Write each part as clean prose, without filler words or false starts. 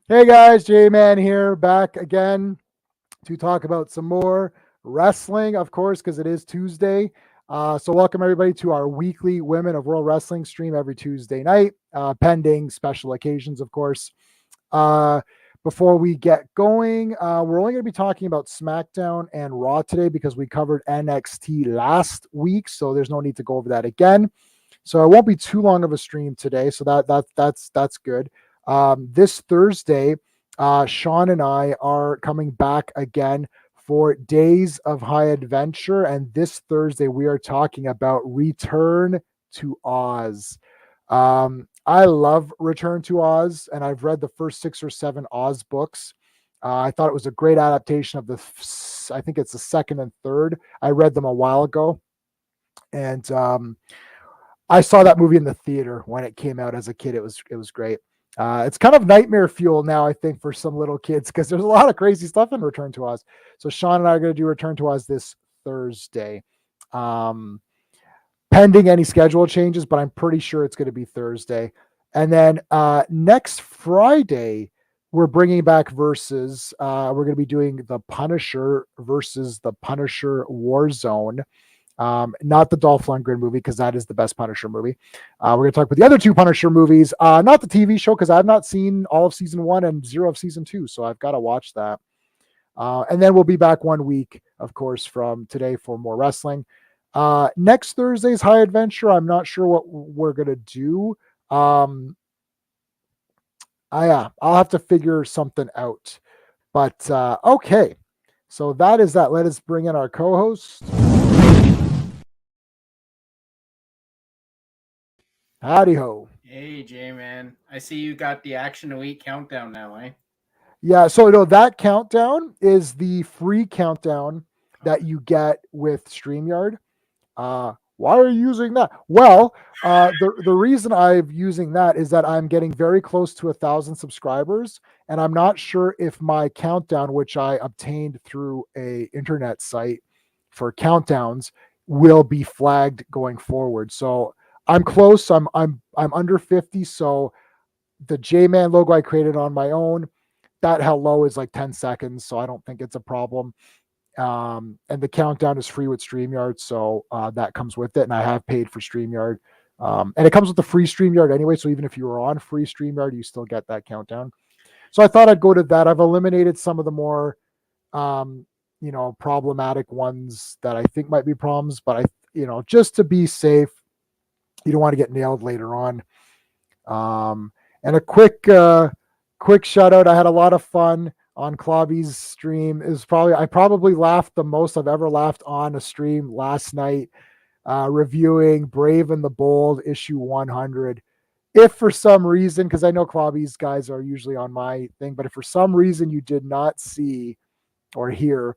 Hey guys, J-Man here, back again to talk about some more wrestling, of course, because it is Tuesday. So welcome everybody to our weekly Women of World Wrestling stream every Tuesday night, pending special occasions, of course. Uh, Before we get going, we're only going to be talking about SmackDown and Raw today because we covered NXT last week, so there's no need to go over that again. So it won't be too long of a stream today. So that's good. This Thursday, Sean and I are coming back again for Days of High Adventure, and this Thursday we are talking about Return to Oz. I love Return to Oz, and I've read the first 6 or 7 Oz books. I thought it was a great adaptation of I think it's the second and third. I read them a while ago, and I saw that movie in the theater when it came out as a kid. It was great. It's kind of nightmare fuel now, I think, for some little kids because there's a lot of crazy stuff in Return to Oz. So Sean and I are going to do Return to Oz this Thursday, um, pending any schedule changes, but I'm pretty sure it's going to be Thursday. And then next Friday, we're bringing back versus. We're going to be doing the Punisher versus the Punisher Warzone. Not the Dolph Lundgren movie because that is the best Punisher movie. We're going to talk about the other 2 Punisher movies, not the TV show because I've not seen all of season 1 and 0 of season 2, so I've got to watch that. And then we'll be back 1 week, of course, from today for more wrestling. Next Thursday's High Adventure, I'm not sure what we're going to do. I'll have to figure something out. But okay, so that is that. Let us bring in our co-host. Howdy ho. Hey, Jay, man. I see you got the Action to Week countdown now, eh? Yeah, so no, that countdown is the free countdown that you get with StreamYard. Why are you using that? Well, the reason I'm using that is that I'm getting very close to 1,000 subscribers, and I'm not sure if my countdown, which I obtained through a internet site for countdowns, will be flagged going forward. So I'm close. I'm under 50. So the J-Man logo I created on my own, that hello is like 10 seconds, so I don't think it's a problem. And the countdown is free with StreamYard, so that comes with it. And I have paid for StreamYard. And it comes with the free StreamYard anyway, so even if you were on free StreamYard, you still get that countdown. So I thought I'd go to that. I've eliminated some of the more, problematic ones that I think might be problems, but just to be safe, you don't want to get nailed later on. And a quick shout out. I had a lot of fun on Clobby's stream. I probably laughed the most I've ever laughed on a stream last night, reviewing Brave and the Bold issue 100. If for some reason, because I know Clobby's guys are usually on my thing, but if for some reason you did not see or hear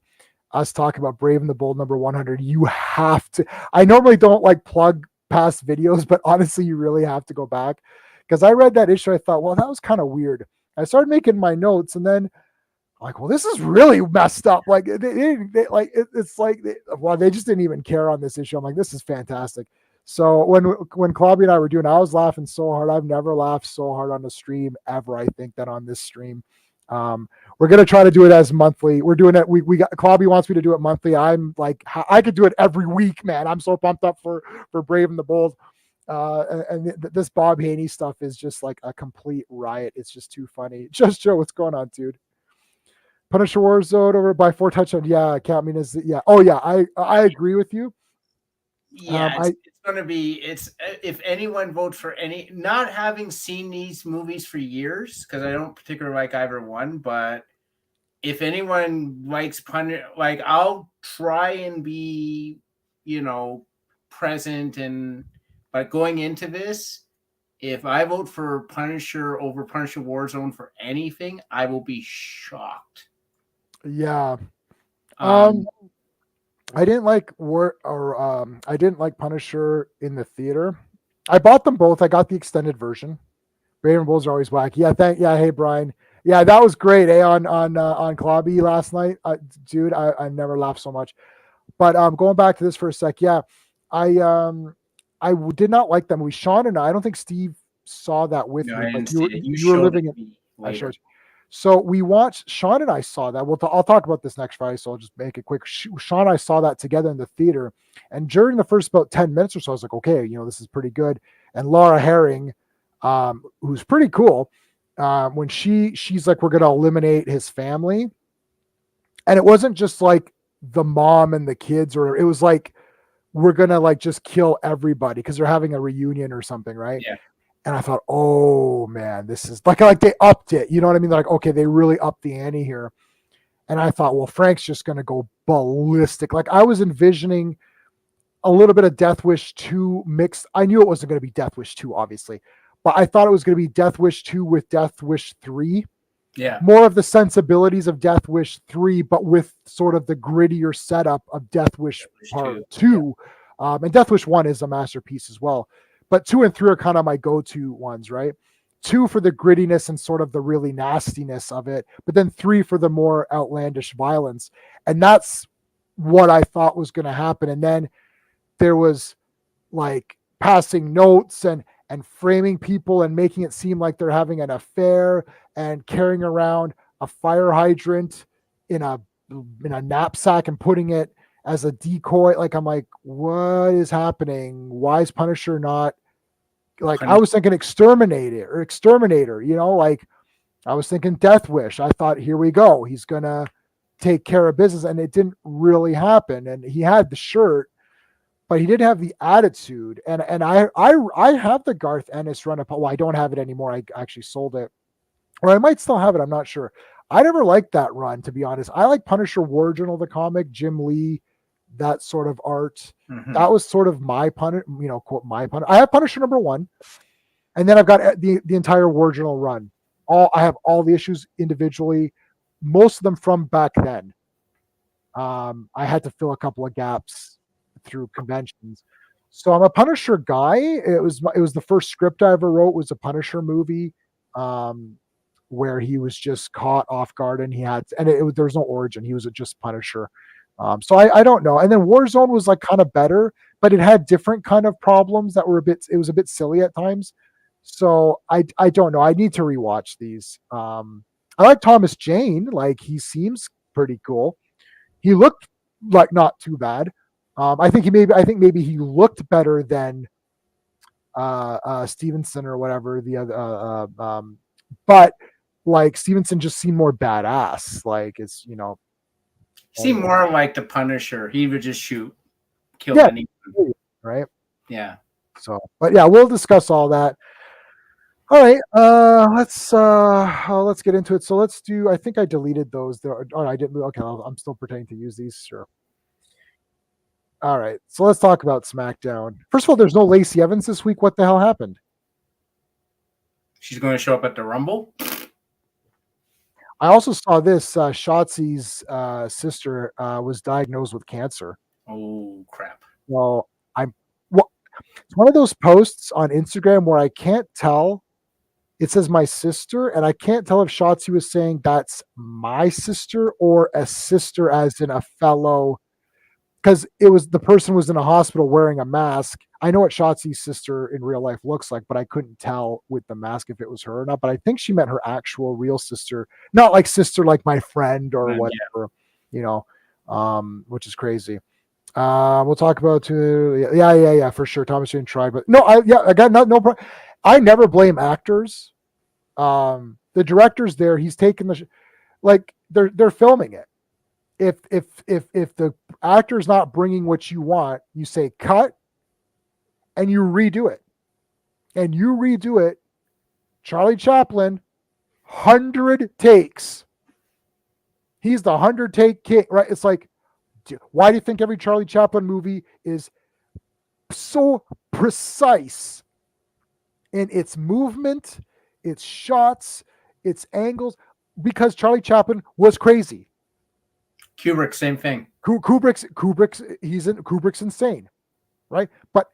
us talk about Brave and the Bold number 100, you have to. I normally don't like plug past videos, but honestly, you really have to go back because I read that issue. I thought, well, that was kind of weird. I started making my notes, and then like, well, this is really messed up. Like, they just didn't even care on this issue. I'm like, this is fantastic. So when Clobby and I were doing, I was laughing so hard. I've never laughed so hard on a stream ever. I think that on this stream, we're gonna try to do it as monthly. We're doing it. We got Clobby wants me to do it monthly. I'm like, I could do it every week, man. I'm so pumped up for Brave and the Bold. And this Bob Haney stuff is just like a complete riot. It's just too funny. Just Joe, what's going on, dude? Punisher Warzone over by 4 touchdowns. Yeah, count me as yeah. Oh yeah, I agree with you. Yeah, it's going to be. It's if anyone votes for any, not having seen these movies for years because I don't particularly like either one, but if anyone likes Punisher, like I'll try and be, present and. But going into this, if I vote for Punisher over Punisher Warzone for anything, I will be shocked. Yeah. I didn't like I didn't like Punisher in the theater. I bought them both. I got the extended version. Raven Bulls are always wacky. Yeah, hey Brian. Yeah, that was great. On Clobby last night, dude. I never laughed so much. But going back to this for a sec, yeah, I did not like that movie. Sean and I don't think Steve saw that with No, me, I didn't but see it. You you were showed living it in. to me I later. showed. So we watched, Sean and I saw that. I'll talk about this next Friday, so I'll just make it quick. Sean and I saw that together in the theater. And during the first about 10 minutes or so, I was like, okay, this is pretty good. And Laura Herring, who's pretty cool, when she's like, we're going to eliminate his family. And it wasn't just like the mom and the kids, or it was like, we're going to like just kill everybody because they're having a reunion or something, right? Yeah. And I thought, oh man, this is like they upped it. You know what I mean? They're like, okay, they really upped the ante here. And I thought, well, Frank's just going to go ballistic. Like I was envisioning a little bit of Death Wish 2 mixed. I knew it wasn't going to be Death Wish 2, obviously, but I thought it was going to be Death Wish 2 with Death Wish 3. Yeah. More of the sensibilities of Death Wish 3, but with sort of the grittier setup of Death Wish Part 2. Yeah. And Death Wish 1 is a masterpiece as well. But 2 and 3 are kind of my go-to ones, right? 2 for the grittiness and sort of the really nastiness of it, but then 3 for the more outlandish violence. And that's what I thought was going to happen. And then there was like passing notes and framing people and making it seem like they're having an affair and carrying around a fire hydrant in a knapsack and putting it as a decoy. Like, I'm like, what is happening? Why is Punisher not like, I was thinking exterminator, like I was thinking Death Wish. I thought, here we go. He's going to take care of business. And it didn't really happen. And he had the shirt, but he didn't have the attitude. And I have the Garth Ennis run up. Well, I don't have it anymore. I actually sold it, or I might still have it. I'm not sure. I never liked that run, to be honest. I like Punisher War Journal, the comic, Jim Lee, that sort of art. Mm-hmm. That was sort of my Punisher, quote, my Punisher. I have Punisher #1, and then I've got the entire War Journal run. I have all the issues individually, most of them from back then. I had to fill a couple of gaps through conventions. So I'm a Punisher guy. It was the first script I ever wrote was a Punisher movie, where he was just caught off guard and there was no origin. He was just Punisher. So I don't know. And then Warzone was like kind of better, but it had different kind of problems that were it was a bit silly at times. So I don't know. I need to rewatch these. I like Thomas Jane. Like, he seems pretty cool. He looked like not too bad. I think maybe he looked better than Stevenson or whatever the other. But like Stevenson just seemed more badass. Like, it's seemed more like the Punisher. He would just kill anyone. Right. Yeah. So, but yeah, we'll discuss all that. All right. Let's get into it. So let's do. I think I deleted those. Oh, I didn't. Okay, I'm still pretending to use these. Sure. All right, so let's talk about SmackDown. First of all, there's no Lacey Evans this week. What the hell happened? She's going to show up at the Rumble. I also saw this. Shotzi's sister was diagnosed with cancer. Oh, crap. Well, it's one of those posts on Instagram where I can't tell. It says my sister, and I can't tell if Shotzi was saying that's my sister or a sister as in a fellow, because the person was in a hospital wearing a mask. I know what Shotzi's sister in real life looks like, but I couldn't tell with the mask if it was her or not. But I think she meant her actual real sister, not like sister like my friend or whatever, which is crazy. We'll talk about for sure. Thomas Jane tried, but no, I got no problem. I never blame actors. The director's there. He's taking they're filming it. If the actor's not bringing what you want, you say cut and you redo it. Charlie Chaplin, 100 takes. He's the 100 take king, right? It's like, why do you think every Charlie Chaplin movie is so precise in its movement, its shots, its angles? Because Charlie Chaplin was crazy. Kubrick, same thing. Kubrick's insane, right? But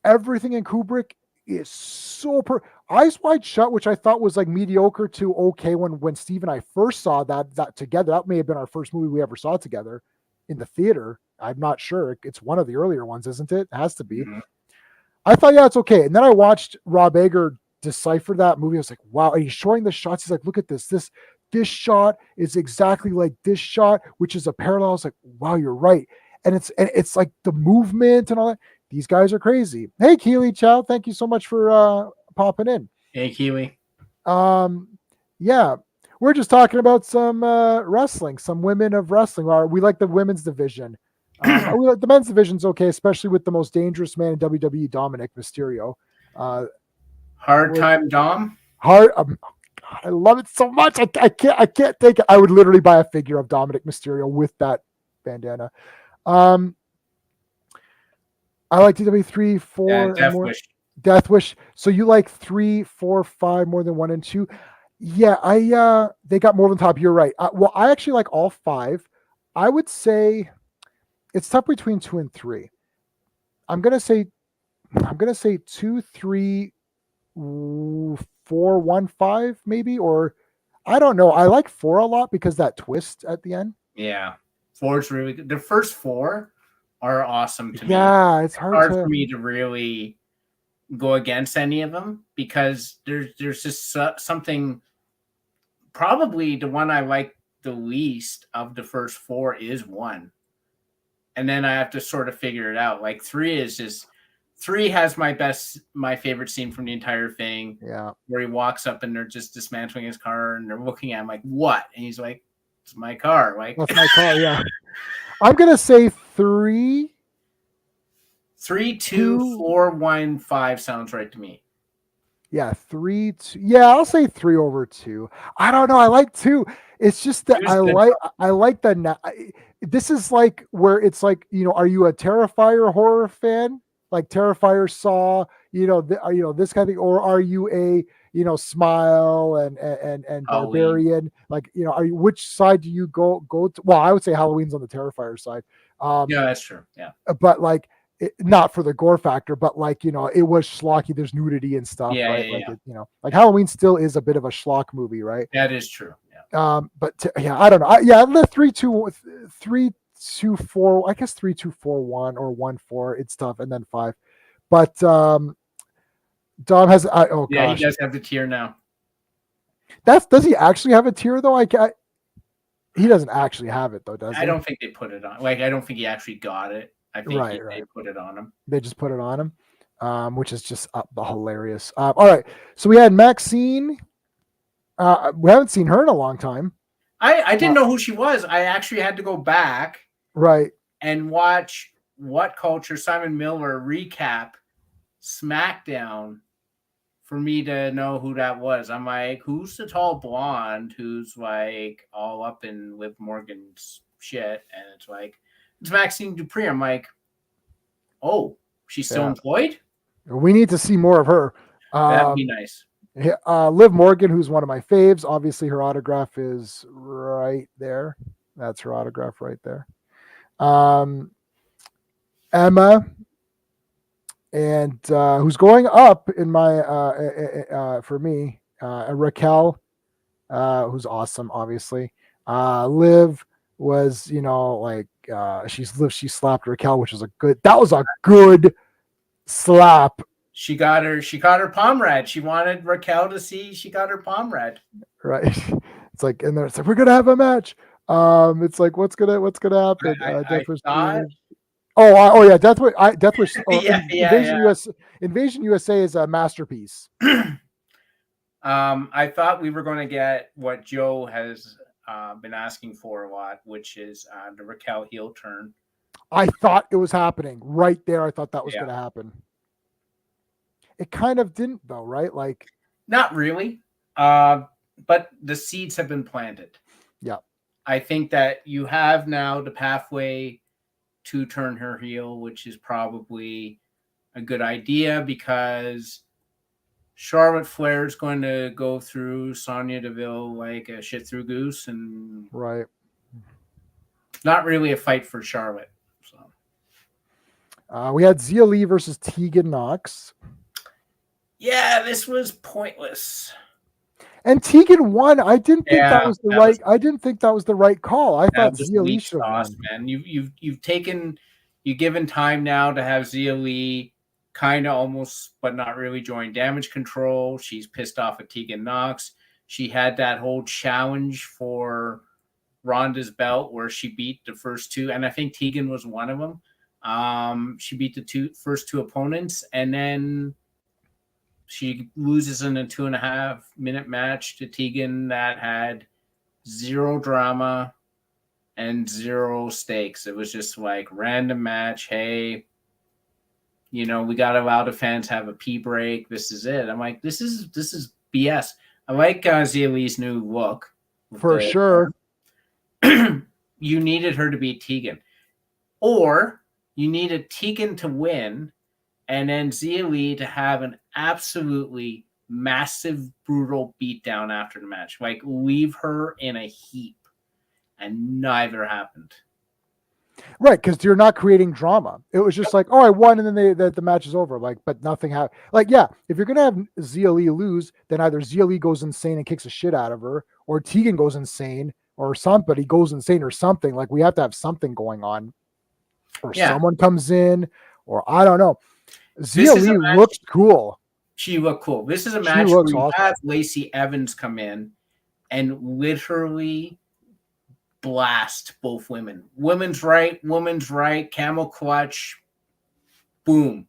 everything in Kubrick is so Eyes Wide Shut, which I thought was like mediocre to okay when Steve and I first saw that together. That may have been our first movie we ever saw together in the theater. I'm not sure. It's one of the earlier ones, isn't it? It has to be. Mm-hmm. I thought, it's okay. And then I watched Rob Egger deciphered that movie. I was like, wow. And he's showing the shots. He's like, look at this. This shot is exactly like this shot, which is a parallel. I was like, wow, you're right. And it's like the movement and all that. These guys are crazy. Hey, Keely Chow, thank you so much for popping in. Hey, Kiwi. Yeah, we're just talking about some wrestling, some women of wrestling. We like the women's division. We like the men's division's okay, especially with the most dangerous man in WWE, Dominic Mysterio. Hard time, Dom. I love it so much. I can't take it. I would literally buy a figure of Dominic Mysterio with that bandana. I like DW 3, 4, yeah, and more. Death Wish. So you like 3, 4, 5 more than 1 and 2? Yeah, they got more than top. You're right. Well, I actually like all 5. I would say it's tough between 2 and 3. I'm gonna say 2, 3, 4, 1, 5 maybe, or I don't know. I like 4 a lot because that twist at the end. Yeah, 4's really good. The first 4 are awesome to me. Yeah, it's hard for me to really go against any of them because there's just something. Probably the one I like the least of the first 4 is 1, and then I have to sort of figure it out. Like 3 has my favorite scene from the entire thing. Yeah, where he walks up and they're just dismantling his car and they're looking at him like, what? And he's like, it's my car. Like, that's my car. Yeah, I'm gonna say 3. 3, 2, 4, 1, 5 sounds right to me. Yeah, 3, 2. Yeah, I'll say 3 over 2. I don't know. I like 2. It's just that I like the. This is like where it's like, are you a Terrifier horror fan? Like Terrifier Saw, this kind of thing, or are you a Smile and Barbarian? Like, which side do you go to? Well, I would say Halloween's on the Terrifier side. Yeah, that's true. Yeah, but like. Not for the gore factor, but like, it was schlocky. There's nudity and stuff, yeah, right? Yeah, like, like Halloween still is a bit of a schlock movie, right? That is true. Yeah. I don't know. The 3, 2, 3, 2, 4. I guess 3, 2, 4, 1 or 1, 4. It's tough, and then 5. But Dom has. Oh yeah, gosh, he does have the tier now. Does he actually have a tier though? He doesn't actually have it though, does he? I don't think they put it on. Like, I don't think he actually got it. I think they put it on him. They just put it on him, which is just hilarious. All right, so we had Maxine. We haven't seen her in a long time. I didn't know who she was. I actually had to go back and watch What Culture Simon Miller recap SmackDown for me to know who that was. I'm like, who's the tall blonde who's like all up in Liv Morgan's shit? And it's like, it's Maxine Dupree. I'm like, oh, she's still employed? We need to see more of her. That'd be nice. Liv Morgan, who's one of my faves. Obviously, her autograph is right there. That's her autograph right there. Emma, and who's going up in my for me, Raquel, who's awesome, obviously. Liv was, she slapped Raquel, which was that was a good slap. She got her palm read. She wanted Raquel to see she got her palm read. Right. It's like, and then it's like, we're gonna have a match. It's like, what's gonna happen? Death Wish. Invasion USA is a masterpiece. I thought we were going to get what Joe has been asking for a lot, which is the Raquel heel turn. I thought it was happening right there. I thought that was going to happen. It kind of didn't, though, right? Like, not really. But the seeds have been planted. Yeah. I think that you have now the pathway to turn her heel, which is probably a good idea because Charlotte Flair is going to go through Sonya Deville like a shit through goose, and right. Not really a fight for Charlotte. So we had Zia Lee versus Tegan Knox. Yeah, this was pointless. And Tegan won. I didn't think that was the right. I didn't think that was the right call. I thought Zia Lee should have won. Man, you've given time now to have Zia Lee kind of almost, but not really joined Damage Control. She's pissed off at Tegan Nox. She had that whole challenge for Ronda's belt where she beat the first two, and I think Tegan was one of them. She beat the first two opponents, and then she loses in a 2.5 minute match to Tegan that had zero drama and zero stakes. It was just like random match. Hey, we got to allow the fans have a pee break. This is it. I'm like, this is BS. I like Xia Li's new look. For sure. You needed her to beat Tegan. Or you needed Tegan to win and then Xia Li to have an absolutely massive, brutal beatdown after the match. Like, leave her in a heap. And neither happened. Right, because you're not creating drama. It was just like, oh, I won, and then the match is over. Like, but nothing happened. Like, yeah, if you're gonna have Xia Li lose, then either Xia Li goes insane and kicks the shit out of her, or Tegan goes insane, or somebody goes insane, or something. Like, we have to have something going on, or someone comes in, or I don't know. Xia Li looks cool. She looked cool. This is a match where you have Lacey Evans come in and literally blast both women. Women's right, camel clutch, boom.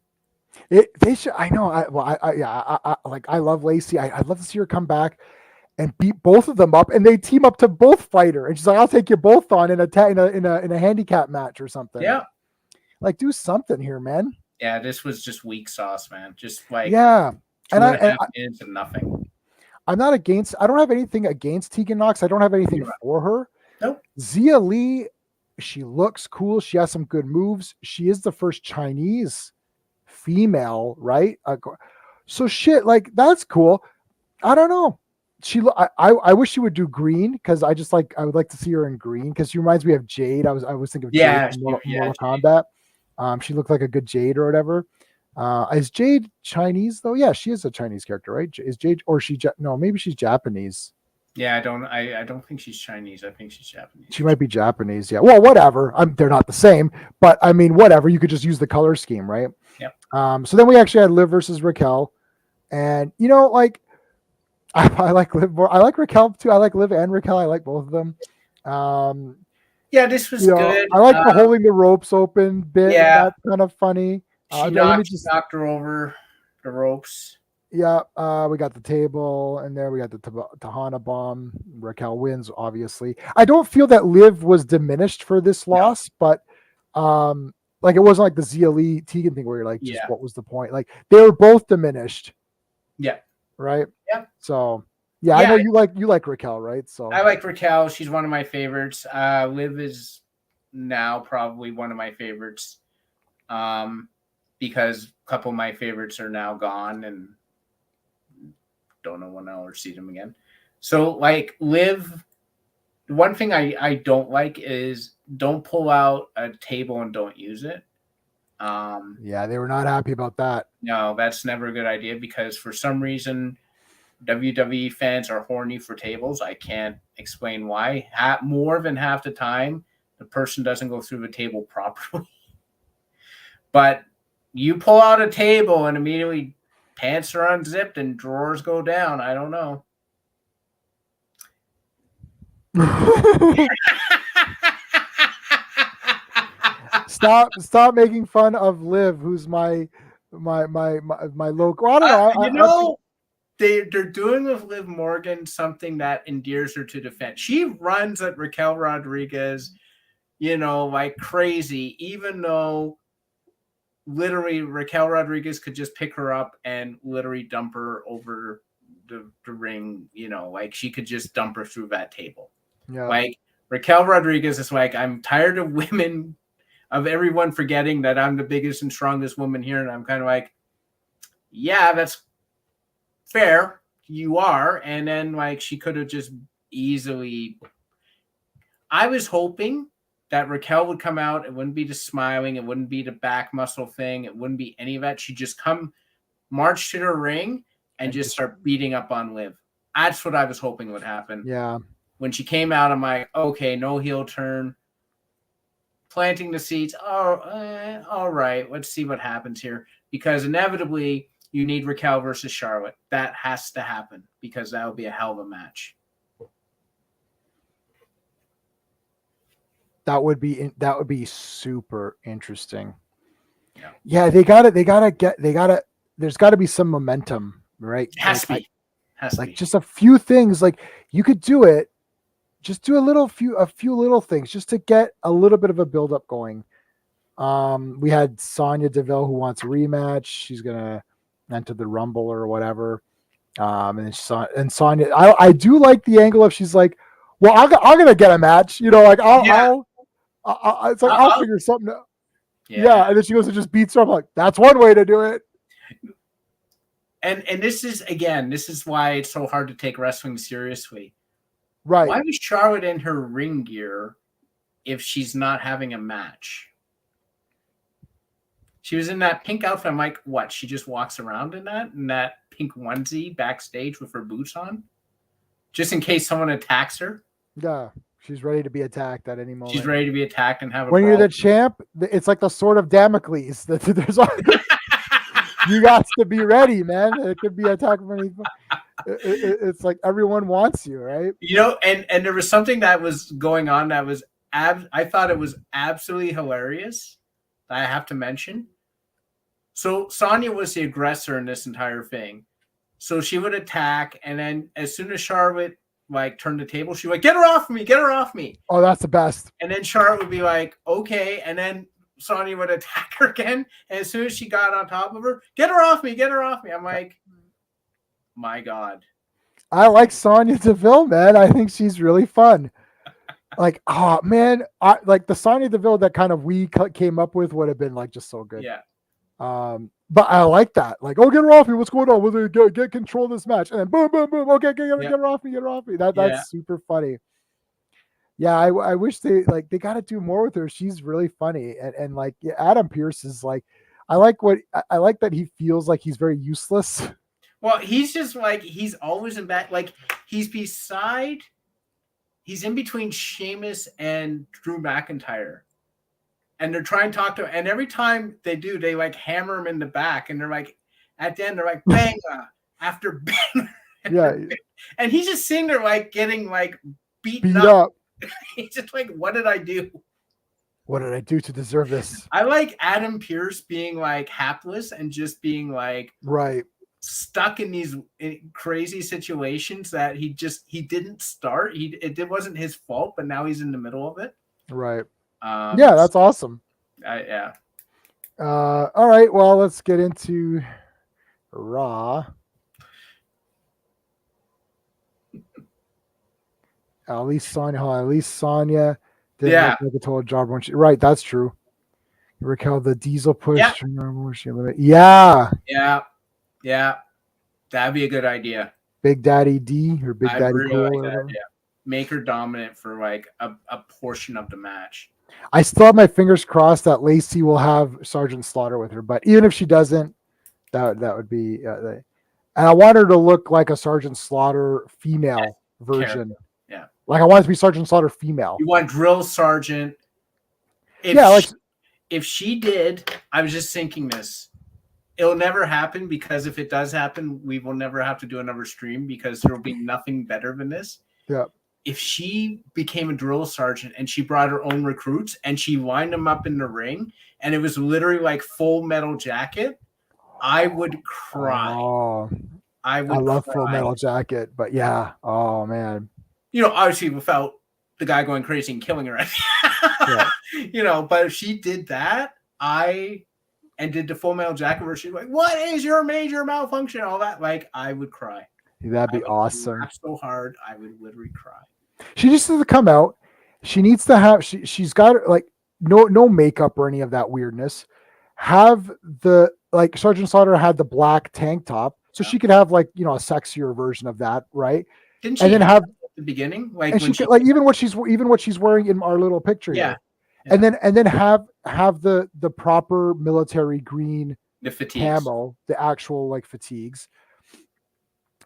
They should. I know. I love Lacey. I'd love to see her come back and beat both of them up, and they team up to both fight her. And she's like, "I'll take you both on in a handicap match or something." Yeah, like do something here, man. Yeah, this was just weak sauce, man. Just like and I into nothing. I'm not against. I don't have anything against Tegan Nox. I don't have anything for her. Nope. Xia Li, she looks cool. She has some good moves. She is the first Chinese female, right? So shit, like that's cool. I don't know. I wish she would do green because I would like to see her in green because she reminds me of Jade. I was thinking of Jade from Mortal Kombat. She looked like a good Jade or whatever. Is Jade Chinese though? Yeah, she is a Chinese character, right? Is Jade or she? No, maybe she's Japanese. Yeah, I don't think she's Chinese. I think she's Japanese. She might be Japanese. Yeah. Well, whatever. They're not the same, but I mean, whatever. You could just use the color scheme, right? Yep. So then we actually had Liv versus Raquel, and like I like Liv more. I like Raquel too. I like Liv and Raquel. I like both of them. Yeah, this was good. I like the holding the ropes open bit. Yeah, that's kind of funny. She knocked her over the ropes. Yeah, we got the table, and there we got the Tahana bomb. Raquel wins, obviously. I don't feel that Liv was diminished for this loss, but like it wasn't like the Xia Li Tegan thing where you're like, just what was the point? Like they were both diminished. Yeah. Right. Yeah. So I know you like Raquel, right? So I like Raquel. She's one of my favorites. Liv is now probably one of my favorites, because a couple of my favorites are now gone and don't know when I'll ever see them again. So like Liv, the one thing I don't like is don't pull out a table and don't use it. Yeah, they were not happy about that. No, that's never a good idea because for some reason WWE fans are horny for tables. I can't explain why. More than half the time, the person doesn't go through the table properly. But you pull out a table and immediately pants are unzipped and drawers go down. I don't know. Stop making fun of Liv, who's my local. I don't know. They're doing with Liv Morgan something that endears her to the fans. She runs at Raquel Rodriguez, like crazy, even though literally Raquel Rodriguez could just pick her up and literally dump her over the ring, like she could just dump her through that table. Yeah. Like Raquel Rodriguez is like, I'm tired of everyone forgetting that I'm the biggest and strongest woman here. And I'm kind of like, yeah, that's fair. You are. And then like, she could have just easily, I was hoping that Raquel would come out. It wouldn't be the smiling. It wouldn't be the back muscle thing. It wouldn't be any of that. She'd just march to the ring and just start beating up on Liv. That's what I was hoping would happen. Yeah. When she came out, I'm like, okay, no heel turn. Planting the seeds. Oh, all right. Let's see what happens here. because inevitably you need Raquel versus Charlotte. That has to happen because that would be a hell of a match. That would be super interesting. Yeah, there's got to be some momentum, right? Has to be. Just a few things. Like you could do it. Just do a few little things just to get a little bit of a build up going. We had Sonya Deville who wants a rematch. She's gonna enter the Rumble or whatever. And Sonya, I do like the angle of she's like, well, I'm gonna get a match. Like I'll figure something out. Yeah, and then she goes and just beats her. I'm like, that's one way to do it. And this is why it's so hard to take wrestling seriously. Right. Why was Charlotte in her ring gear if she's not having a match? She was in that pink outfit. I'm like, what? She just walks around in that pink onesie backstage with her boots on? Just in case someone attacks her? Yeah. She's ready to be attacked at any moment. She's ready to be attacked and have a When you're the champ, it's like the sword of Damocles. There's you got to be ready, man. It could be attacked from anything. It's like everyone wants you, right? And there was something that was going on that was I thought it was absolutely hilarious that I have to mention. So Sonya was the aggressor in this entire thing. So she would attack, and then as soon as Charlotte turned the table, she would get her off me, get her off me. Oh, that's the best. And then Charlotte would be like, okay, and then Sonya would attack her again, and as soon as she got on top of her, get her off me, get her off me. I'm like, my God. I like Sonya Deville, man. I think she's really fun. Oh man, the Sonya Deville that kind of we came up with would have been just so good. Yeah. But I like that. Get her off me. What's going on? Will they get control of this match? And then boom, boom, boom. Okay, get her off me. Get her off me. That's super funny. Yeah, I wish they got to do more with her. She's really funny, and Adam Pearce is I like that he feels like he's very useless. Well, he's just he's always in back. He's in between Sheamus and Drew McIntyre. And they're trying to talk to him. And every time they do, they hammer him in the back. And they're at the end, they're banger after banger. Yeah. And he's just sitting there getting beaten up. He's just what did I do? What did I do to deserve this? I like Adam Pearce being hapless and just being right. Stuck in these crazy situations that he didn't start. It wasn't his fault, but now he's in the middle of it. Right. Yeah, that's awesome. Yeah. All right. Well, let's get into Raw. At least Sonya didn't look like a total job when she. Right, that's true. Raquel, the Diesel push. Yeah. Yeah. That'd be a good idea. Big Daddy D or Big Daddy Cool. Make her dominant for a portion of the match. I still have my fingers crossed that Lacey will have Sergeant Slaughter with her, but even if she doesn't, that would be. And I want her to look like a Sergeant Slaughter female version. Yeah, I want it to be Sergeant Slaughter female. You want Drill Sergeant? If she did, I was just thinking this. It'll never happen because if it does happen, we will never have to do another stream because there will be nothing better than this. Yeah. If she became a drill sergeant and she brought her own recruits and she lined them up in the ring and it was literally Full Metal Jacket, I would cry. Oh, I love Full Metal Jacket, but yeah. Oh man. Obviously without the guy going crazy and killing her. Yeah. But if she did that, and did the Full Metal Jacket where she's what is your major malfunction? All that, I would cry. That'd be awesome. Laugh so hard, I would literally cry. She just needs to come out. She needs to have. She's got no makeup or any of that weirdness. Have the Sergeant Slaughter had the black tank top, so she could have a sexier version of that, right? Didn't she? And then have at the beginning, even what she's wearing in our little picture. Yeah. And then have the proper military green, the fatigues, camo, the actual fatigues.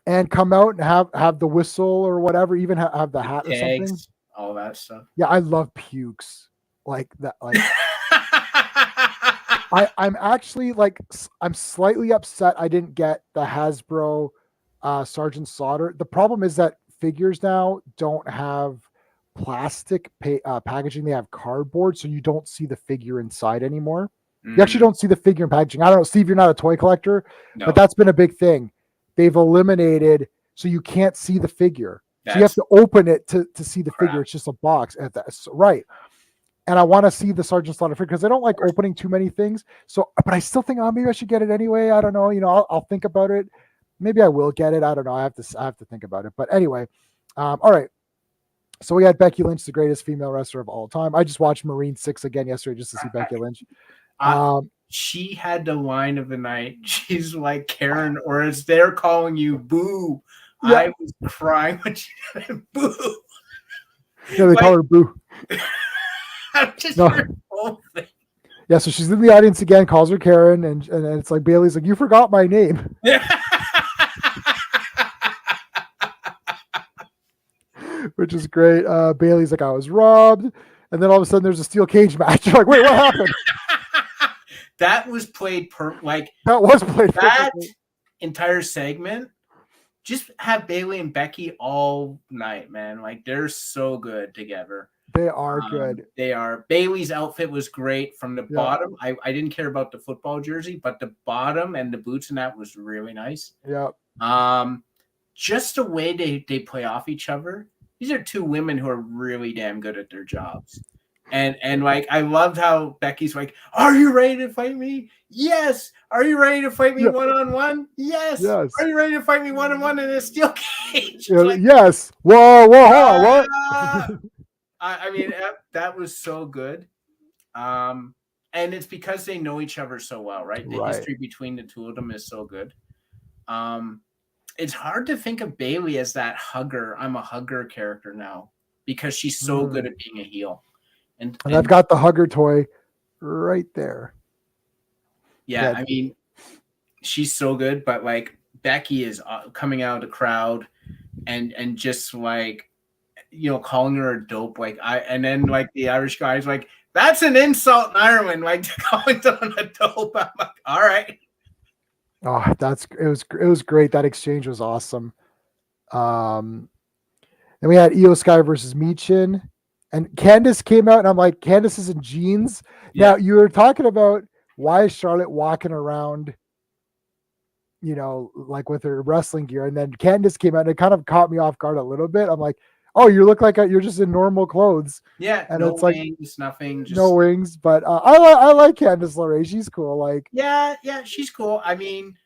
And come out and have the whistle or whatever, even have the hat or something. All that stuff. Yeah, I love pukes like that. I'm actually like I'm slightly upset I didn't get the Hasbro Sergeant Slaughter. The problem is that figures now don't have plastic packaging; they have cardboard, so you don't see the figure inside anymore. You actually don't see the figure in packaging. I don't know, Steve. You're not a toy collector, but that's been a big thing. They've eliminated so you can't see the figure. So you have to open it to see the figure. It's just a box at that. So, right. And I want to see the Sergeant Slaughter figure because I don't like opening too many things. So, but I still think, oh, maybe I should get it anyway. I don't know. You know, I'll think about it. Maybe I will get it. I don't know. I have to think about it. But anyway, all right. So we had Becky Lynch, the greatest female wrestler of all time. I just watched Marine 6 again yesterday just to see Becky Lynch. She had the line of the night. She's like, Karen, or as they're calling you, Boo. Yeah. I was crying when she said Boo. Yeah, they call her Boo. I'm just no. Yeah, so she's in the audience again, calls her Karen, and it's like Bailey's like, you forgot my name. Which is great. Bailey's like, I was robbed. And then all of a sudden there's a steel cage match. You're like, wait, what happened? That was played that entire segment. Just have Bailey and Becky all night, man. Like, they're so good together. They are good. They are. Bailey's outfit was great from the bottom. I didn't care about the football jersey, but the bottom and the boots and that was really nice. Yeah. Just the way they play off each other. These are two women who are really damn good at their jobs. And like, I loved how Becky's like, are you ready to fight me? Yes. Are you ready to fight me one-on-one? Yes. Are you ready to fight me one-on-one in a steel cage? Like, yes. Whoa, what? I mean, that was so good. And it's because they know each other so well, right? The history between the two of them is so good. It's hard to think of Bailey as that hugger. I'm a hugger character now because she's so good at being a heel. And I've got the hugger toy right there. Yeah, I mean, she's so good, but like Becky is coming out of the crowd and just like, you know, calling her a dope. Like and then like the Irish guy's like, that's an insult in Ireland. Like calling someone a dope. I'm like, all right. Oh, it was great. That exchange was awesome. Then we had Io Sky versus Michin. And Candice came out, and I'm like, Candice is in jeans. Yeah. Now, you were talking about why is Charlotte walking around, you know, like with her wrestling gear. And then Candice came out, and it kind of caught me off guard a little bit. I'm like, oh, you look like you're just in normal clothes. Yeah, and no it's like wings, nothing. Just... No wings, but I like Candice LeRae. She's cool. Like, yeah, she's cool. I mean,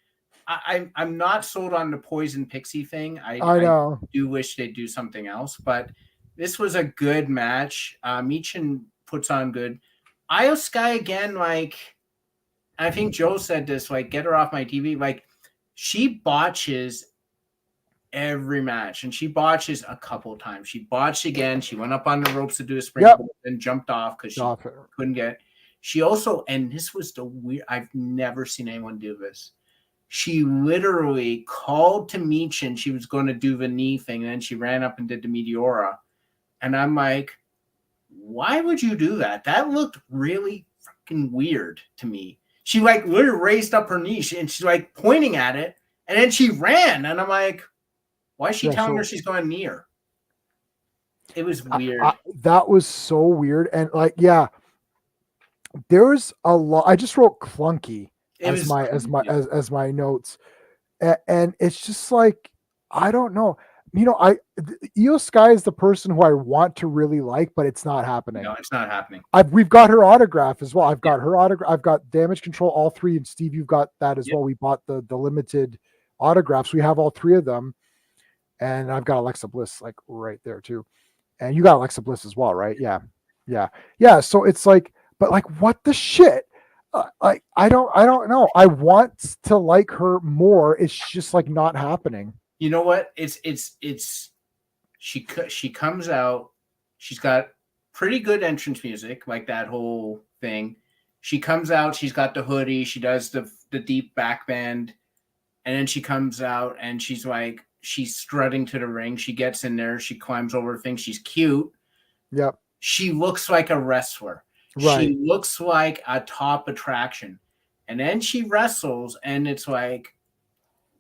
I'm not sold on the Poison Pixie thing. I know. I do wish they'd do something else, but this was a good match. Michin puts on good. Io Sky again, like, I think Joe said this, like, get her off my TV. Like, she botches every match, and she botches a couple times. She botched again. She went up on the ropes to do a springboard and jumped off because she couldn't get. She also, and this was the weird, I've never seen anyone do this. She literally called to Michin. She was going to do the knee thing, and then she ran up and did the Meteora. And I'm like, why would you do that? That looked really freaking weird to me. She like literally raised up her knee and she's like pointing at it, and then she ran. And I'm like, why is she telling her she's going near? It was weird. That was so weird. And like, yeah, there's a lot. I just wrote clunky as my notes, and it's just like, I don't know. You know, Io Sky is the person who I want to really like, but it's not happening. No, it's not happening. We've got her autograph as well. I've got her autograph. I've got Damage Control, all three. And Steve, you've got that as well. We bought the limited autographs. We have all three of them. And I've got Alexa Bliss like right there too. And you got Alexa Bliss as well, right? Yeah. So it's like, but like, what the shit? Like, I don't know. I want to like her more. It's just like not happening. You know what? She comes out. She's got pretty good entrance music, like that whole thing. She comes out. She's got the hoodie. She does the deep back bend, and then she comes out and she's like, she's strutting to the ring. She gets in there. She climbs over things. She's cute. Yep. She looks like a wrestler. She looks like a top attraction. And then she wrestles, and it's like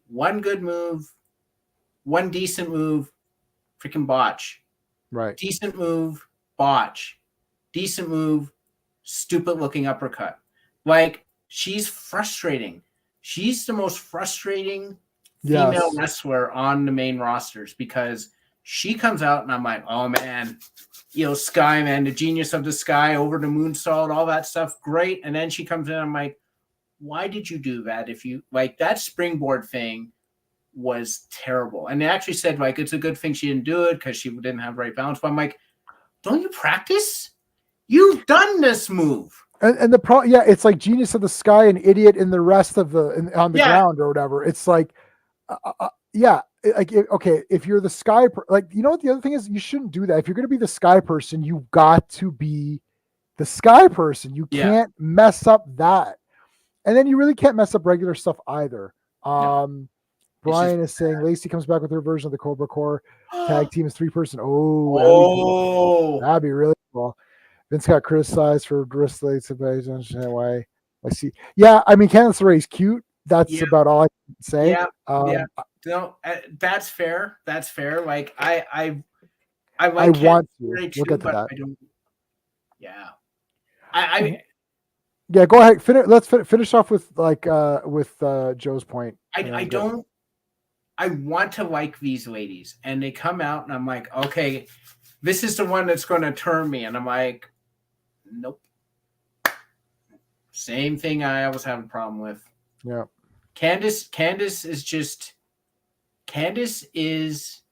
one good move, one decent move, freaking botch. Right. Decent move, botch. Decent move, stupid looking uppercut. Like, she's frustrating. She's the most frustrating female wrestler on the main rosters because she comes out and I'm like, oh man, Sky, man, the genius of the Sky, over the moonsault, all that stuff, great. And then she comes in, I'm like, why did you do that? If you like, that springboard thing was terrible. And they actually said, like, it's a good thing she didn't do it because she didn't have right balance. But I'm like, don't you practice? You've done this move. And the it's like genius of the Sky and idiot in the rest of on the ground or whatever. It's like, okay, if you're the Sky, like, you know what the other thing is, you shouldn't do that. If you're going to be the Sky person, you've got to be the Sky person. You can't mess up that. And then you really can't mess up regular stuff either. Brian is saying Lacey comes back with her version of the Cobra Core tag team is 3-person. That'd be really cool. Vince got criticized for wrestling. Somebody doesn't understand why. I see. Yeah, I mean, Candice LeRae's cute. That's about all I can say. No, that's fair. That's fair. Like I want to look at that. I don't. Yeah. Yeah, go ahead. Let's finish off with Joe's point. I want to like these ladies, and they come out, and I'm like, okay, this is the one that's going to turn me, and I'm like, nope. Same thing I always have a problem with. Yeah. Candice is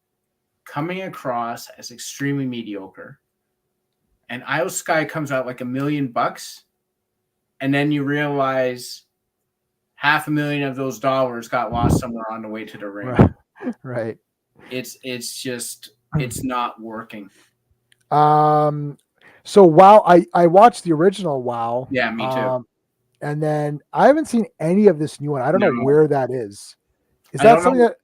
coming across as extremely mediocre, and Io Sky comes out like $1 million. And then you realize $500,000 of those dollars got lost somewhere on the way to the ring. Right. It's just, it's not working. So WoW, I watched the original WoW. Yeah, me too. And then I haven't seen any of this new one. I don't know where that is. Is that something that?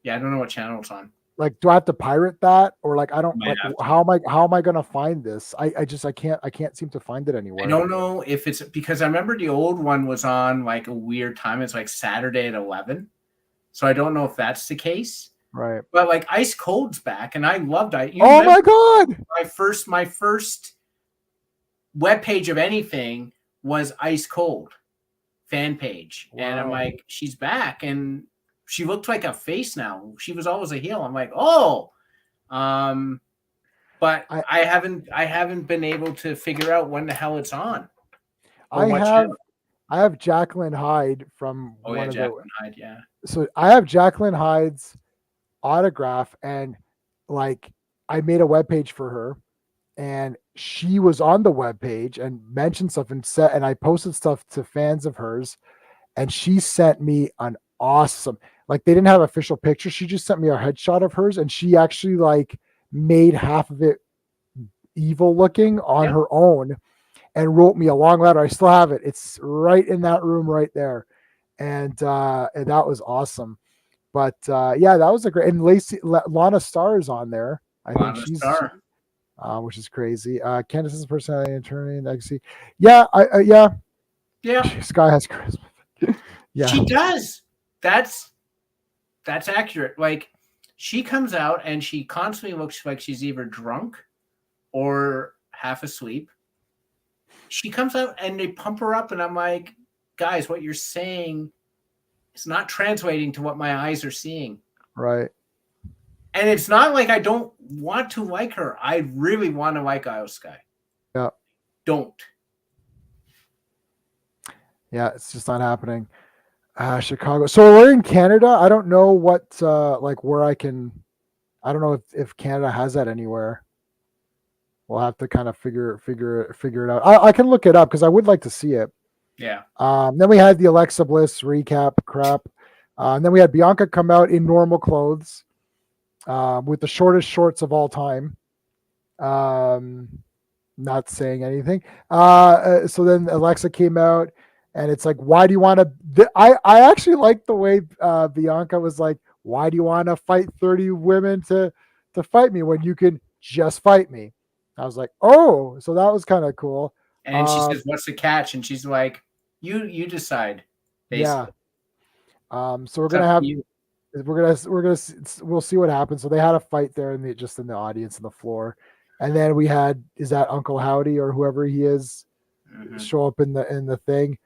Yeah, I don't know what channel it's on. Like, do I have to pirate that, or like I don't? Like, how am I gonna find this? I can't seem to find it anywhere. I don't know if it's because I remember the old one was on like a weird time. It's like Saturday at 11, so I don't know if that's the case. Right. But like Ice Cold's back, and I loved it. Oh my god! My first webpage of anything was Ice Cold fan page, and I'm like, she's back, and she looked like a face now. She was always a heel. I'm like, oh, but I haven't been able to figure out when the hell it's on. I have Jacqueline Hyde from Jacqueline Hyde, yeah. So I have Jacqueline Hyde's autograph, and like I made a webpage for her, and she was on the webpage and mentioned stuff and I posted stuff to fans of hers, and she sent me an awesome. Like, they didn't have official pictures. She just sent me a headshot of hers, and she actually like made half of it evil looking on her own and wrote me a long letter. I still have it. It's right in that room right there. And that was awesome. But that was a great, and Lana Starr is on there. I think she's which is crazy. Candice's personality and attorney legacy. Yeah. Sky has charisma. Yeah. She does. That's accurate. Like, she comes out and she constantly looks like she's either drunk or half asleep. She comes out and they pump her up, and I'm like, guys, what you're saying is not translating to what my eyes are seeing. Right. And it's not like I don't want to like her. I really want to like Io Sky. Yeah. Don't. Yeah, it's just not happening. Chicago. So we're in Canada. I don't know what where I don't know if Canada has that anywhere. We'll have to kind of figure it out. I can look it up because I would like to see it. Yeah. Then we had the Alexa Bliss recap crap. And then we had Bianca come out in normal clothes with the shortest shorts of all time. Not saying anything. So then Alexa came out. And it's like, why do you want to? I actually like the way Bianca was like, why do you want to fight 30 women to fight me when you can just fight me? I was like, oh, so that was kind of cool. And she says, "What's the catch?" And she's like, "You decide." Basically. Yeah. So we'll see what happens. So they had a fight there in the audience on the floor, and then we had, is that Uncle Howdy or whoever he is, show up in the thing.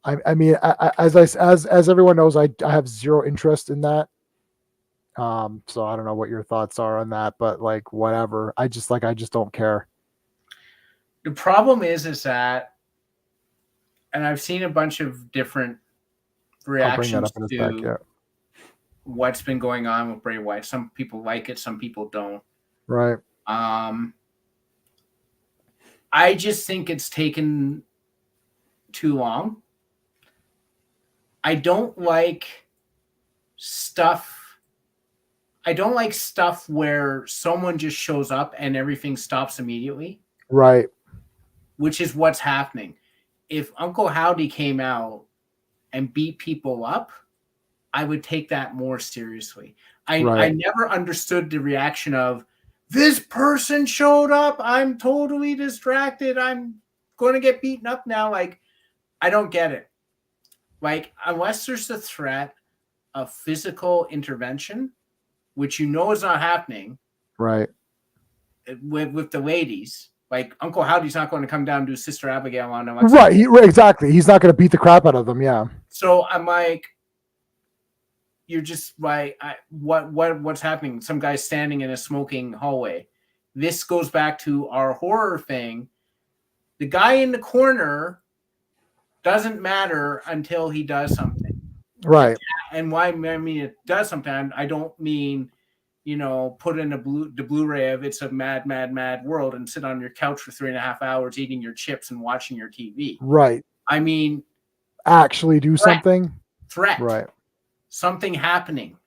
I mean, as everyone knows, I have zero interest in that. So I don't know what your thoughts are on that, but like whatever. I just don't care. The problem is that, and I've seen a bunch of different reactions to what's been going on with Bray Wyatt. Some people like it, some people don't. Right. I just think it's taken too long. I don't like stuff where someone just shows up and everything stops immediately. Right. Which is what's happening. If Uncle Howdy came out and beat people up, I would take that more seriously. I never understood the reaction of, this person showed up, I'm totally distracted, I'm going to get beaten up now. Like, I don't get it. Like, unless there's the threat of physical intervention, which you know is not happening, right, with the ladies, like Uncle Howdy's not going to come down and do Sister Abigail on them. Right, exactly. He's not going to beat the crap out of them. Yeah. So I'm like, you're just like, what's happening? Some guy's standing in a smoking hallway. This goes back to our horror thing. The guy in the corner doesn't matter until he does something. Right. And why I mean it does something, I don't mean, put in the Blu-ray of It's a Mad, Mad, Mad World and sit on your couch for 3.5 hours eating your chips and watching your TV. Right. I mean, actually do something. Threat. Right. Something happening.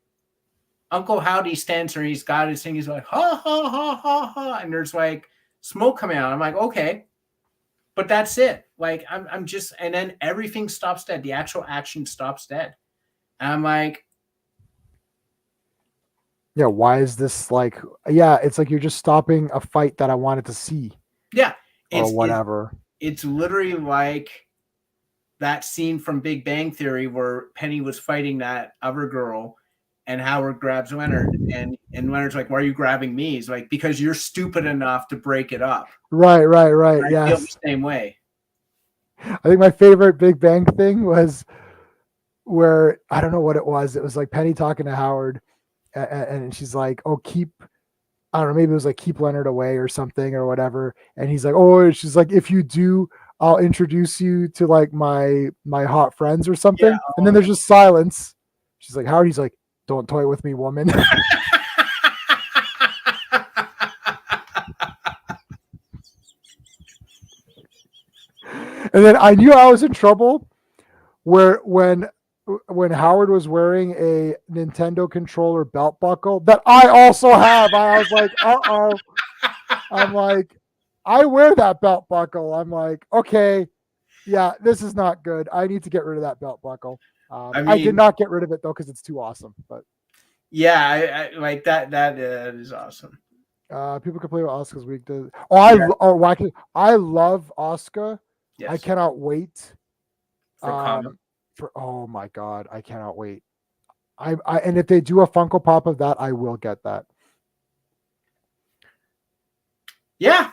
Uncle Howdy stands there, he's got his thing, he's like, ha, ha, ha, ha, ha. And there's like smoke coming out. I'm like, okay. But that's it. Like, I'm just, and then everything stops dead. The actual action stops dead. And I'm like, yeah, why is this like, yeah, it's like you're just stopping a fight that I wanted to see. Yeah. Or whatever. It's literally like that scene from Big Bang Theory where Penny was fighting that other girl and Howard grabs Leonard and Leonard's like, why are you grabbing me? He's like, because you're stupid enough to break it up. Right. I feel the same way. I think my favorite Big Bang thing was where, I don't know what it was. It was like Penny talking to Howard and she's like, oh, I don't know, maybe it was like keep Leonard away or something or whatever. And he's like, oh, she's like, if you do, I'll introduce you to like my hot friends or something. Yeah, and then there's just silence. She's like, Howard, he's like, don't toy with me, woman. And then I knew I was in trouble when Howard was wearing a Nintendo controller belt buckle that I also have. I was like, uh-oh. I'm like, I wear that belt buckle. I'm like, okay, yeah, this is not good. I need to get rid of that belt buckle. I did not get rid of it though because it's too awesome. But yeah, I like that. That is awesome. People complain about Asuka's week. I love Asuka. Yes. I cannot wait. Oh my god, I cannot wait. And if they do a Funko Pop of that, I will get that. Yeah.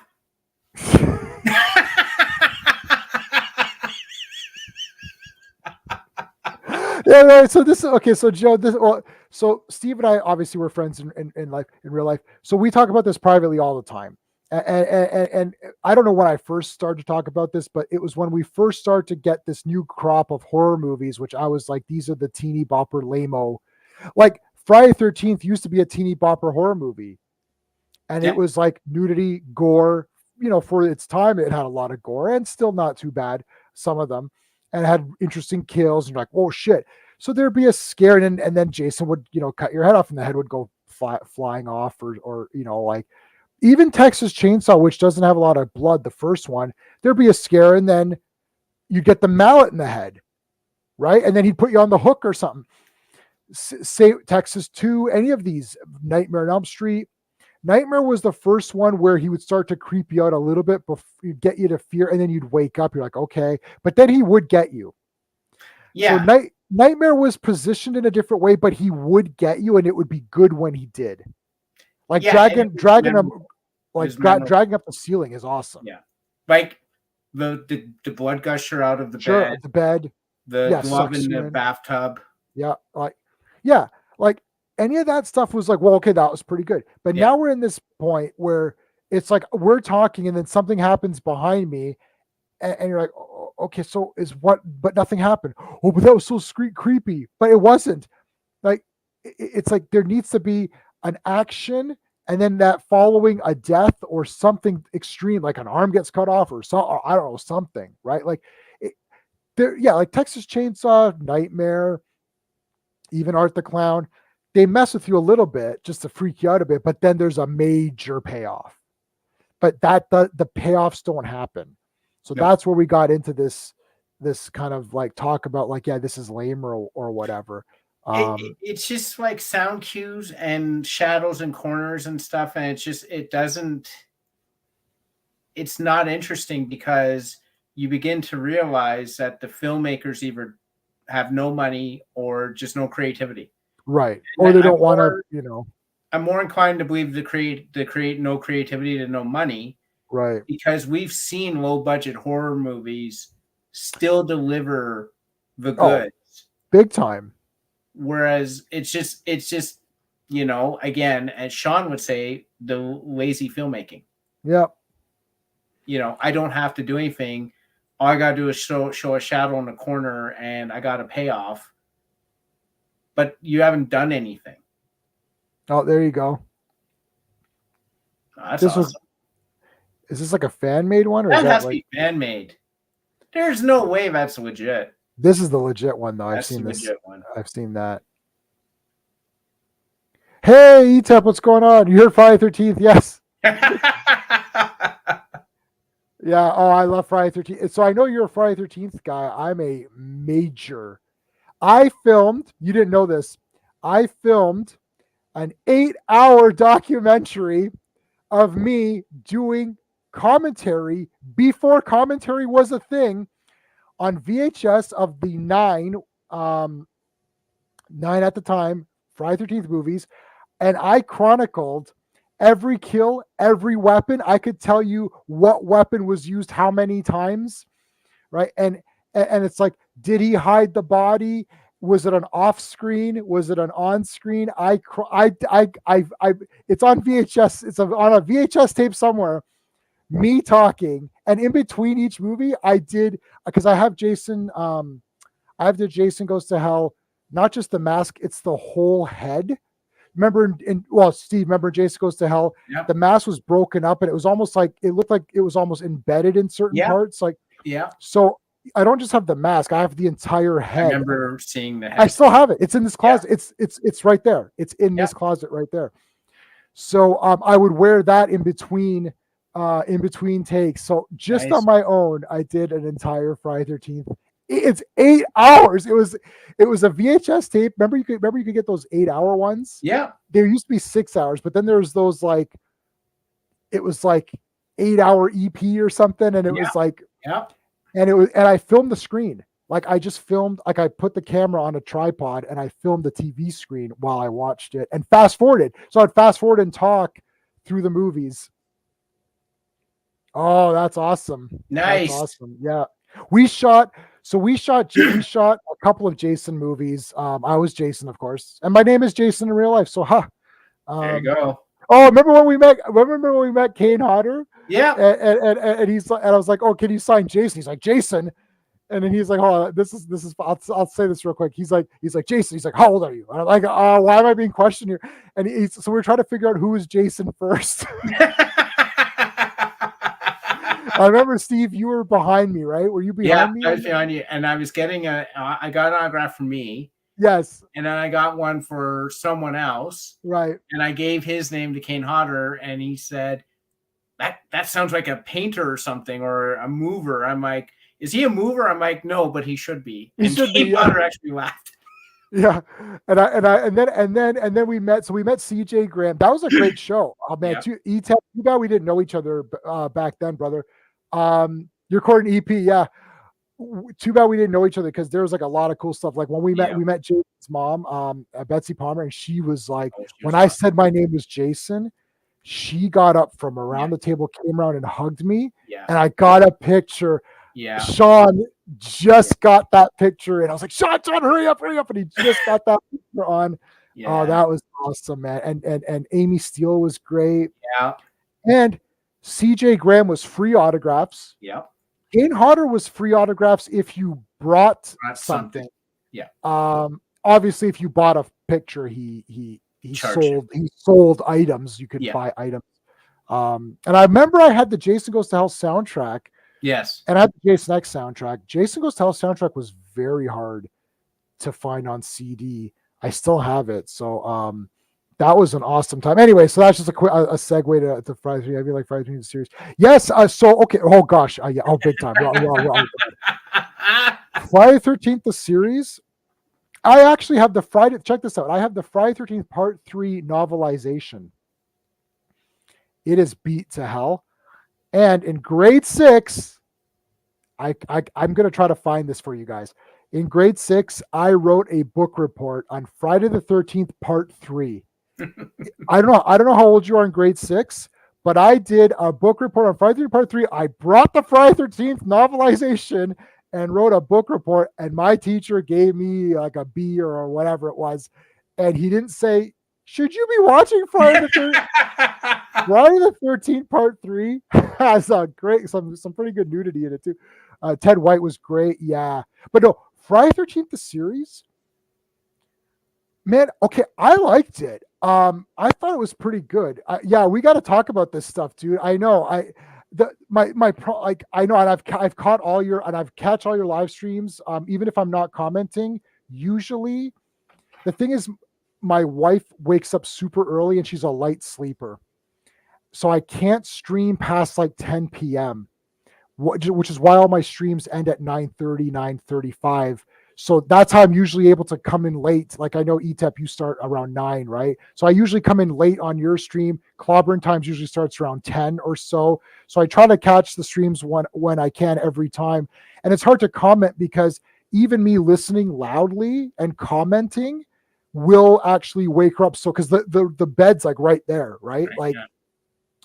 Yeah, right. So this okay. So Joe, so Steve and I obviously were friends in life, in real life. So we talk about this privately all the time. And I don't know when I first started to talk about this, but it was when we first started to get this new crop of horror movies, which I was like, these are the teeny bopper lame-o. Like Friday 13th used to be a teeny bopper horror movie. And it was like nudity, gore, for its time, it had a lot of gore and still not too bad, some of them, and it had interesting kills and like, oh shit. So there'd be a scare and then Jason would, cut your head off and the head would go flying off or like, even Texas Chainsaw, which doesn't have a lot of blood, the first one, there'd be a scare and then you get the mallet in the head, right? And then he'd put you on the hook or something. Say Texas 2, any of these, Nightmare on Elm Street, Nightmare was the first one where he would start to creep you out a little bit before you'd get you to fear, and then you'd wake up. You're like, okay, but then he would get you. Yeah. So Nightmare was positioned in a different way, but he would get you, and it would be good when he did. Like dragging him, like dragging up the ceiling is awesome. Yeah, like the blood gusher out of the bed, the glove in the bathtub. Yeah, like any of that stuff was like, well, okay, that was pretty good. But now we're in this point where it's like we're talking, and then something happens behind me, and you're like, oh, okay, so is what? But nothing happened. Oh, but that was so creepy. But it wasn't. Like it's like there needs to be an action, and then that following a death or something extreme, like an arm gets cut off or I don't know, something, right? Like like Texas Chainsaw, Nightmare, even Art the Clown, they mess with you a little bit just to freak you out a bit, but then there's a major payoff. But the payoffs don't happen. So that's where we got into this kind of like talk about like, yeah, this is lame or whatever. It's just like sound cues and shadows and corners and stuff, and it's not interesting because you begin to realize that the filmmakers either have no money or just no creativity, right? Or they don't want to, you know. I'm more inclined to believe the create no creativity to no money, right? Because we've seen low budget horror movies still deliver the goods, big time. Whereas it's just, you know, again, as Sean would say, the lazy filmmaking. Yeah. You know, I don't have to do anything. All I got to do is show a shadow in the corner and I got a payoff. But you haven't done anything. Oh, there you go. That's awesome. Is this like a fan-made one? Or that has to be fan-made. There's no way that's legit. This is the legit one, though. That's I've seen this. Legit one. I've seen that. Hey, ETEP, what's going on? You heard Friday 13th? Yes. Yeah. Oh, I love Friday 13th. So I know you're a Friday 13th guy. I'm a major. I filmed, you didn't know this, I filmed an 8-hour documentary of me doing commentary before commentary was a thing on VHS of the 9 at the time, Friday 13th movies. And I chronicled every kill, every weapon. I could tell you what weapon was used how many times, right? And it's like, did he hide the body? Was it an off screen? Was it an on screen? It's on VHS. It's on a VHS tape somewhere. Me talking, and in between each movie, I did, because I have Jason. I have the Jason Goes to Hell, not just the mask; it's the whole head. Remember, Steve, remember Jason Goes to Hell? Yep. The mask was broken up, and it was almost like it looked like it was almost embedded in certain parts. Like, so I don't just have the mask; I have the entire head. I remember seeing the head. I still have it. It's in this closet. It's right there. It's in this closet right there. So I would wear that in between takes. So just on my own, I did an entire Friday 13th. It's 8 hours. It was a VHS tape. Remember you could get those 8-hour ones? Yeah. There used to be 6 hours, but then there's those like, it was like 8-hour EP or something. And it was like, and I filmed the screen. Like I just filmed, like I put the camera on a tripod and I filmed the TV screen while I watched it and fast forwarded. So I'd fast forward and talk through the movies. Oh, that's awesome. Nice. That's awesome. Yeah. We shot a couple of Jason movies. I was Jason, of course. And my name is Jason in real life. So, there you go. Oh, remember when we met Kane Hodder? Yeah. And he's like, and I was like, oh, can you sign Jason? He's like, Jason. And then he's like, oh, this is, I'll say this real quick. He's like, Jason. He's like, how old are you? And I'm like, oh, why am I being questioned here? And so we're trying to figure out who is Jason first. I remember, Steve, you were behind me, right? Were you behind me? Yeah, I was behind you. And I was getting I got an autograph from me. Yes. And then I got one for someone else. Right. And I gave his name to Kane Hodder, and he said, that sounds like a painter or something, or a mover. I'm like, is he a mover? I'm like, no, but he should be. And Kane Hodder actually laughed. Yeah, and then we met. So we met CJ Graham. That was a great show. Oh man, Yeah. too bad we didn't know each other back then, brother. You're recording EP, yeah. Too bad we didn't know each other because there was like a lot of cool stuff. Like when Yeah. we met Jason's mom, Betsy Palmer, and she was like, Oh, she when was I awesome. said my name was Jason, she got up from around Yeah. the table, came around and hugged me, Yeah. and I got a picture. Yeah. Sean just got that picture, and I was like, Sean, hurry up, and he just got that picture on. Oh, Yeah. that was awesome, man. And Amy Steele was great. Yeah. And CJ Graham was free autographs. Yeah. Kane Hodder was free autographs if you brought something. Yeah. Obviously, if you bought a picture, he sold items. You could buy items. And I remember I had the Jason Goes to Hell soundtrack. Yes. And I had the Jason X soundtrack. Jason Goes to Hell soundtrack was very hard to find on CD. I still have it. So that was an awesome time. Anyway, so that's just a segue to Friday 13th. I feel like Friday 13th series. Yes. So okay. Oh gosh. Yeah. Oh, big time. Friday 13th the series. I actually have the Friday. Check this out. I have the Friday 13th Part 3 novelization. It is beat to hell. And in grade 6, I'm going to try to find this for you guys. In grade 6, I wrote a book report on Friday the 13th, Part 3. I don't know how old you are in grade 6, but I did a book report on Friday 13th, Part 3. I brought the Friday 13th novelization and wrote a book report, and my teacher gave me like a B or whatever it was. And he didn't say, should you be watching Friday the 13th? Friday the 13th Part 3 has a great, some pretty good nudity in it too. Ted White was great, yeah. But no, Friday 13th the series, man, okay, I liked it. I thought it was pretty good. Yeah, we got to talk about this stuff, dude. I know. I know, and I've caught all your, and I've catch all your live streams. Even if I'm not commenting, usually the thing is, my wife wakes up super early and she's a light sleeper, so I can't stream past like 10 p.m. Which is why all my streams end at 9:30, 9:35. So that's how I'm usually able to come in late. Like I know ETEP, you start around 9, right? So I usually come in late on your stream. Clobberin times usually starts around 10 or so. So I try to catch the streams when I can every time. And it's hard to comment because even me listening loudly and commenting will actually wake her up. So because the bed's like right there, right? Like,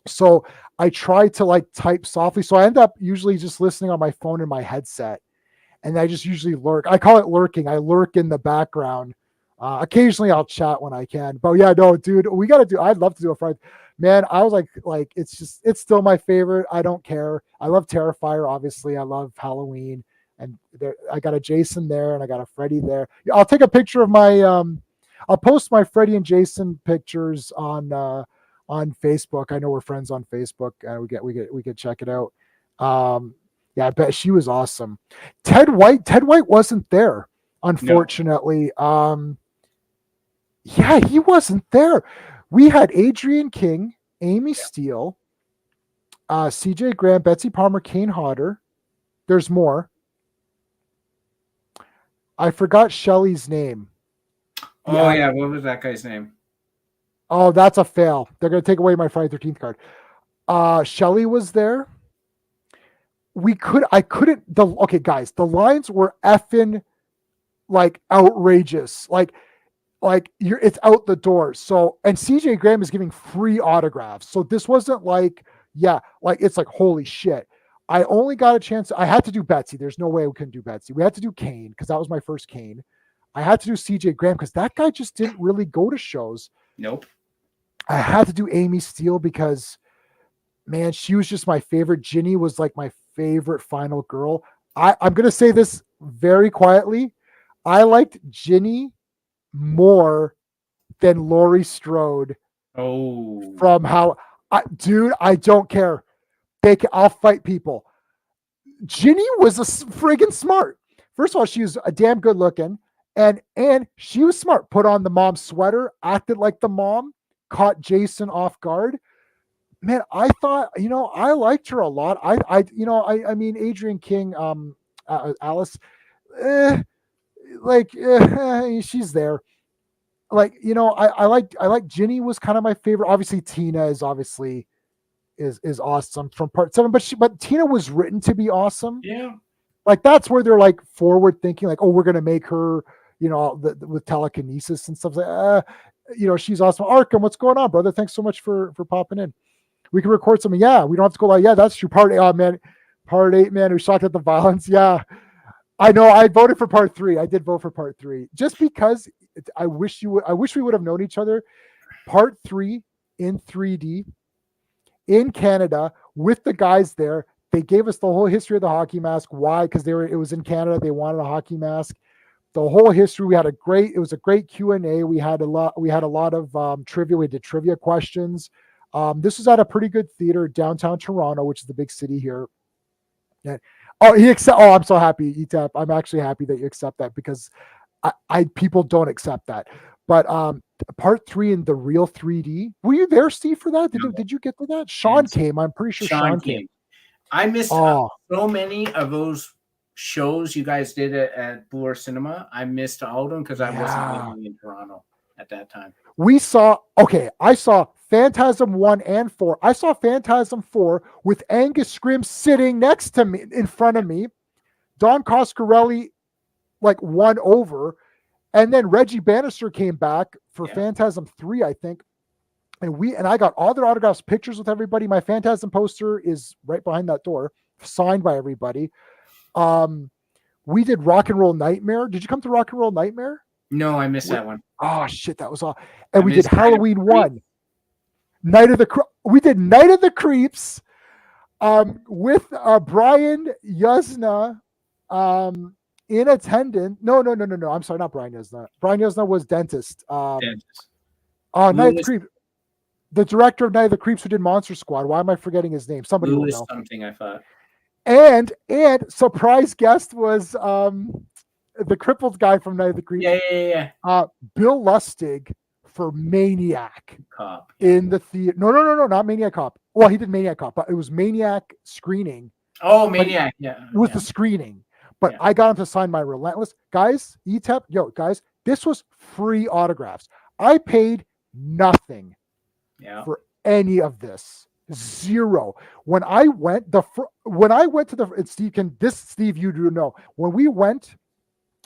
so I try to like type softly. So I end up usually just listening on my phone and my headset. And I just usually lurk. I call it lurking. I lurk in the background. Occasionally I'll chat when I can. But yeah, no, dude, we got to do, I'd love to do a Friday. Man, I was like, it's still my favorite. I don't care. I love Terrifier, obviously. I love Halloween. And there, I got a Jason there and I got a Freddy there. I'll take a picture of my, I'll post my Freddy and Jason pictures on Facebook. I know we're friends on Facebook. We could check it out. Yeah, I bet she was awesome. Ted White wasn't there, unfortunately. No. Yeah, he wasn't there. We had Adrian King, Amy Steele, CJ Graham, Betsy Palmer, Kane Hodder. There's more. I forgot Shelley's name. Oh, yeah. What was that guy's name? Oh, that's a fail. They're going to take away my Friday 13th card. Shelley was there. Okay, guys, the lines were effing like outrageous. Like it's out the door. So, and CJ Graham is giving free autographs. So this wasn't like, it's like, holy shit. I only got a chance. I had to do Betsy. There's no way we couldn't do Betsy. We had to do Kane because that was my first Kane. I had to do CJ Graham because that guy just didn't really go to shows. Nope. I had to do Amy Steele because, man, she was just my favorite. Ginny was like my favorite final girl. I'm going to say this very quietly. I liked Ginny more than Laurie Strode. Oh. From how, dude, I don't care. I'll fight people. Ginny was a friggin' smart. First of all, she was a damn good looking. And she was smart. Put on the mom's sweater, acted like the mom, caught Jason off guard. Man, I thought, I liked her a lot. I mean, Adrian King, Alice, like she's there. Like, you know, I like Ginny was kind of my favorite. Obviously, Tina is awesome from part 7, but Tina was written to be awesome. Yeah. Like that's where they're like forward thinking, like, oh, we're gonna make her, you know, with telekinesis and stuff like, you know, she's awesome. Arkham, what's going on, brother? Thanks so much for popping in. We can record something. Yeah, we don't have to go like, yeah, that's true. Part 8, oh man, part 8, man, who's shocked at the violence. Yeah, I know. I voted for part 3. I did vote for part 3 just because I wish we would have known each other. Part 3 in 3D in Canada with the guys there. They gave us the whole history of the hockey mask. Why? Because it was in Canada. They wanted a hockey mask. The whole history. It was a great Q&A. We had a lot of trivia. We did trivia questions. This was at a pretty good theater downtown Toronto, which is the big city here. Yeah. Oh, I'm so happy, ETAP. I'm actually happy that you accept that because I people don't accept that. But part 3 in the real 3D. Were you there, Steve, for that? Did you get to that? Sean came. I'm pretty sure Sean came. I missed so many of those shows you guys did at Bloor Cinema. I missed all of them because I wasn't living in Toronto at that time. I saw Phantasm 1 and 4. I saw Phantasm 4 with Angus Scrimm sitting next to me, in front of me. Don Coscarelli like won over. And then Reggie Bannister came back for Phantasm 3, I think. And I got all their autographs, pictures with everybody. My Phantasm poster is right behind that door, signed by everybody. We did Rock and Roll Nightmare. Did you come to Rock and Roll Nightmare? No, I missed that one. Oh shit, that was all. And we did Halloween 1. We did Night of the Creeps with Brian Yuzna in attendance. No. I'm sorry, not Brian Yuzna. Brian Yuzna was dentist. Dentist. Night of the Creeps. The director of Night of the Creeps who did Monster Squad. Why am I forgetting his name? Somebody will know. Something, I thought. And surprise guest was the crippled guy from Night of the Creeps. Yeah. Bill Lustig for Maniac Cop in the theater. No, not Maniac Cop. Well, he did Maniac Cop, but it was Maniac screening. Oh, Maniac, It was the screening. But I got him to sign my Relentless. Guys, ETEP, guys, this was free autographs. I paid nothing for any of this. Zero. When I went to the Steve, you do know. When we went,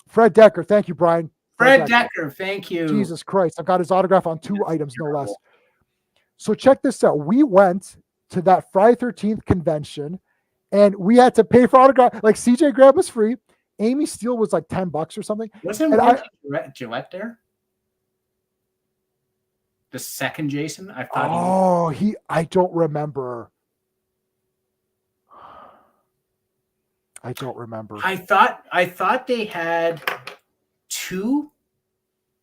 Fred Decker, thank you, Brian. Fred Decker, thank you. Jesus Christ, I've got his autograph on 2 items, no less. So check this out. We went to that Friday 13th convention, and we had to pay for autograph. Like CJ Graham was free. Amy Steele was like $10 or something. Wasn't Gillette there? The second Jason? I thought. I don't remember. I don't remember. I thought they had 2,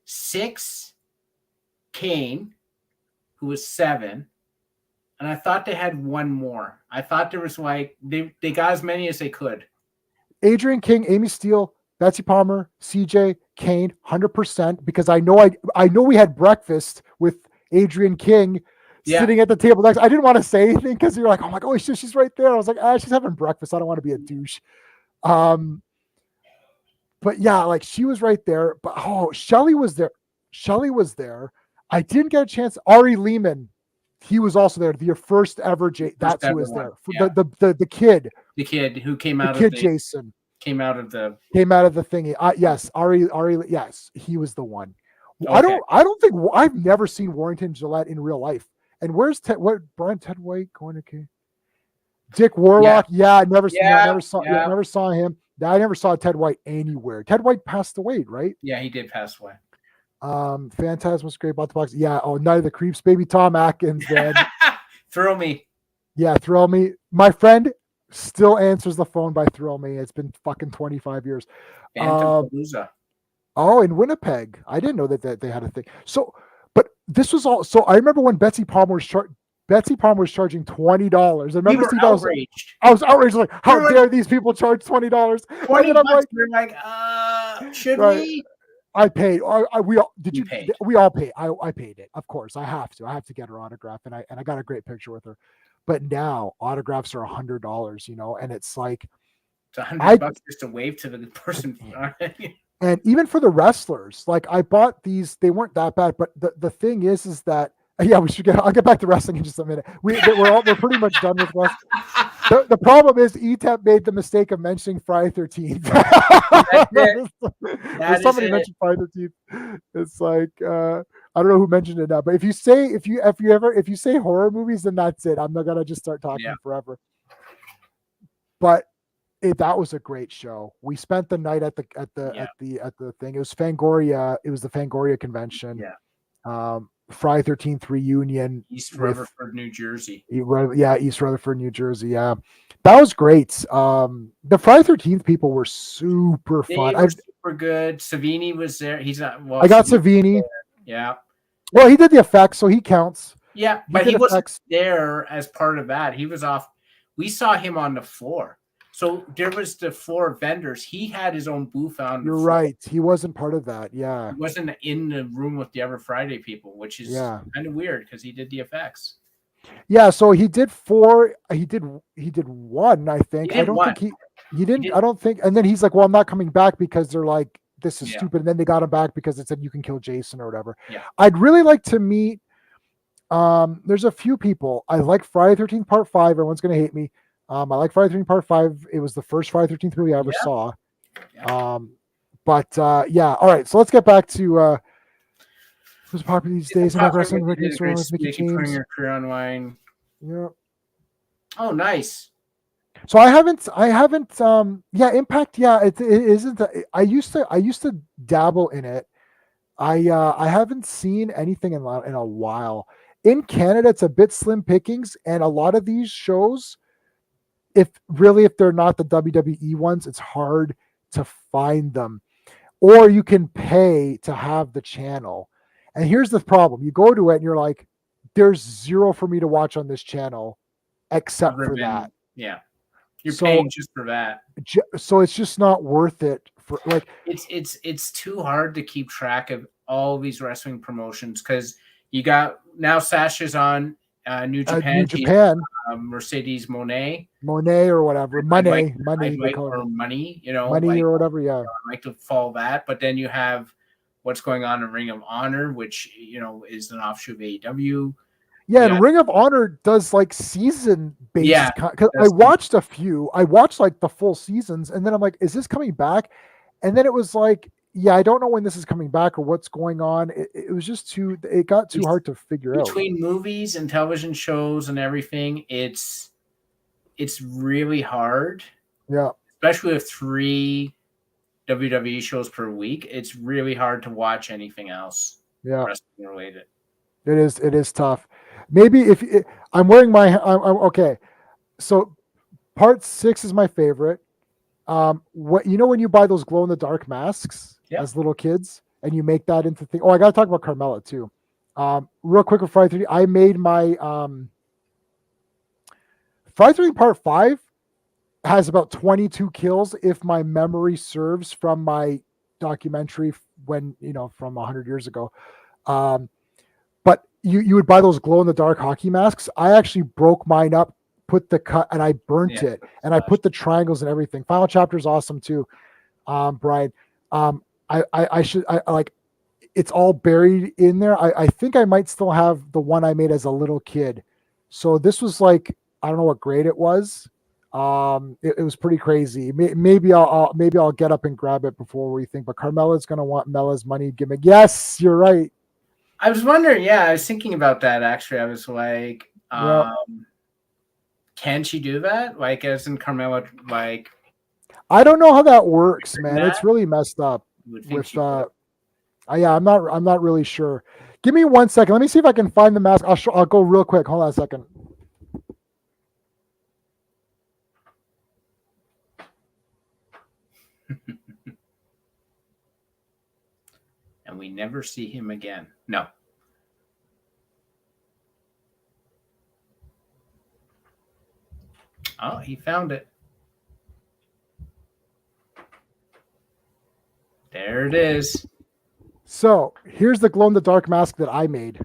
6, Kane, who was 7, and I thought they had 1 more. I thought there was like they got as many as they could. Adrian King, Amy Steele, Betsy Palmer, CJ, Kane, 100%. Because I know we had breakfast with Adrian King sitting at the table next. I didn't want to say anything because you're like, oh my god, she's right there. I was like, she's having breakfast. I don't want to be a douche. But yeah, like she was right there. But Shelly was there. I didn't get a chance. Ari Lehman, he was also there. The first ever that's who was there. The kid. The kid who came out of Jason. Came out of the thingy. Yes, Ari, yes, he was the one. Okay. I don't think I've never seen Warrington Gillette in real life. And where's Ted White going to Dick Warlock? I never saw him. I never saw Ted White anywhere. Ted White passed away, right? Yeah, he did pass away. Phantasm was great about the box. Yeah. Oh, Night of the Creeps, baby Tom Atkins. Thrill Me. Yeah, Thrill Me. My friend still answers the phone by Thrill Me. It's been fucking 25 years. Phantom in Winnipeg. I didn't know that they had a thing. So, but this was all. So I remember when Betsy Palmer was charging $20. I remember Steve, I was outraged. Like, how dare these people charge $20? $20. You're like, should we? I paid. We all paid. We all paid. I paid it. Of course, I have to. I have to get her autograph, and I got a great picture with her. But now autographs are $100. And it's like it's $100 just to wave to the person. And even for the wrestlers, like I bought these, they weren't that bad, but the thing is that yeah, I'll get back to wrestling in just a minute. We're pretty much done with wrestling. The problem is ETAP made the mistake of mentioning Friday 13th. Somebody mentioned Friday 13th. It's like I don't know who mentioned it now, but if you say horror movies, then that's it. I'm not gonna just start talking forever. But that was a great show. We spent the night at the thing. It was Fangoria. It was the Fangoria convention. Yeah. Friday 13th reunion. East Rutherford, New Jersey. Yeah, East Rutherford, New Jersey. Yeah, that was great. The Friday 13th people were super fun. Super good. Savini was there. He's not. Well, I got Savini. Yeah. Well, he did the effects, so he counts. Yeah, but he wasn't there as part of that. He was off. We saw him on the floor. So there was the 4 vendors. He had his own booth on. You're right. He wasn't part of that. Yeah. He wasn't in the room with the other Friday people, which is kind of weird because he did the effects. Yeah. So he did 4. He did 1, I think. I don't think he didn't. I don't think. And then he's like, well, I'm not coming back because they're like, this is stupid. And then they got him back because it said you can kill Jason or whatever. Yeah. I'd really like to meet. There's a few people. I like Friday 13th Part 5. Everyone's going to hate me. I like Friday 13th Part 5. It was the first Friday 13th movie I ever saw. Yeah. Yeah. All right. So let's get back to who's popular these days. Wrestling, Mickey James. Your career online. Yeah. Oh, nice. So I haven't. Impact. Yeah, it isn't. I used to dabble in it. I haven't seen anything in a while. In Canada, it's a bit slim pickings, and a lot of these shows, if they're not the WWE ones, it's hard to find them. Or you can pay to have the channel. And here's the problem. You go to it and you're like, there's 0 for me to watch on this channel except for that. Yeah. You're paying just for that. So it's just not worth it for like it's too hard to keep track of all these wrestling promotions because you got now Sasha's on New Japan. New Japan. Mercedes Monet or whatever. Money, or money, money or whatever. Yeah, I like to follow that. But then you have what's going on in Ring of Honor, which is an offshoot of AEW. Yeah, and Ring of Honor does like season based. Yeah, because I watched a few. I watched like the full seasons, and then I'm like, is this coming back? And then it was like, yeah, I don't know when this is coming back or what's going on. It was just it got too hard to figure out. Between movies and television shows and everything, it's really hard. Yeah. Especially with 3 WWE shows per week. It's really hard to watch anything else. Yeah. Wrestling related. It is tough. Maybe I'm wearing my, okay. So part 6 is my favorite. When you buy those glow in the dark masks as little kids and you make that into thing. Oh, I got to talk about Carmella too. Real quick with Friday 13, I made my Friday 13 Part 5 has about 22 kills if my memory serves from my documentary when from 100 years ago. But you would buy those glow in the dark hockey masks. I actually broke mine up, put the cut, and I burnt it, and I put the triangles and everything. Final chapter is awesome too, Brian. It's all buried in there. I think I might still have the one I made as a little kid. So this was like, I don't know what grade it was. It was pretty crazy. Maybe I'll get up and grab it before we think. But Carmella's gonna want Mella's money gimmick. Yes, you're right. I was wondering. Yeah, I was thinking about that actually. I was like, can she do that? Like, as in Carmella, like. I don't know how that works, man. It's really messed up. I'm not really sure. Give me 1 second. Let me see if I can find the mask. I'll go real quick. Hold on a second. And we never see him again. No. Oh, he found it. There it is. So here's the glow in the dark mask that I made.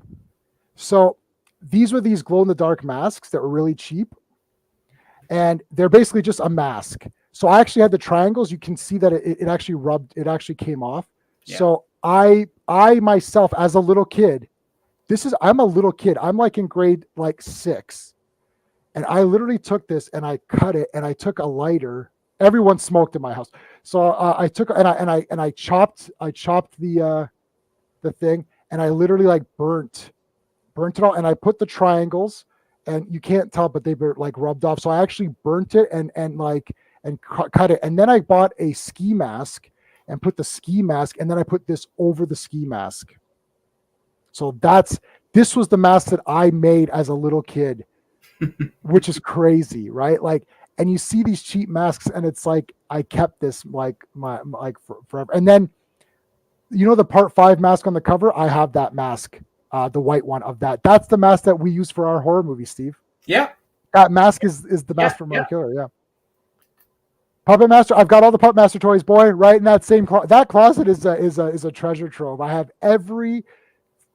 So these were these glow in the dark masks that were really cheap. And they're basically just a mask. So I actually had the triangles. You can see that it actually rubbed. It actually came off. Yeah. So I myself, as a little kid, I'm a little kid. I'm like in grade like 6. And I literally took this and I cut it and I took a lighter. Everyone smoked in my house. So I took and I chopped the thing, and I literally like burnt it all, and I put the triangles, and you can't tell, but they were like rubbed off. So I actually burnt it and cut it. And then I bought a ski mask and put the ski mask, and then I put this over the ski mask. So this was the mask that I made as a little kid, which is crazy, right? Like, and you see these cheap masks, and it's like I kept this forever. And then, you know, the Part 5 mask on the cover, I have that mask, the white one of that. That's the mask that we use for our horror movie, Steve. Yeah, that mask is the mask from Marc Killer. Yeah. Puppet Master. I've got all the Puppet Master toys, boy, right in that same that closet is a treasure trove. I have every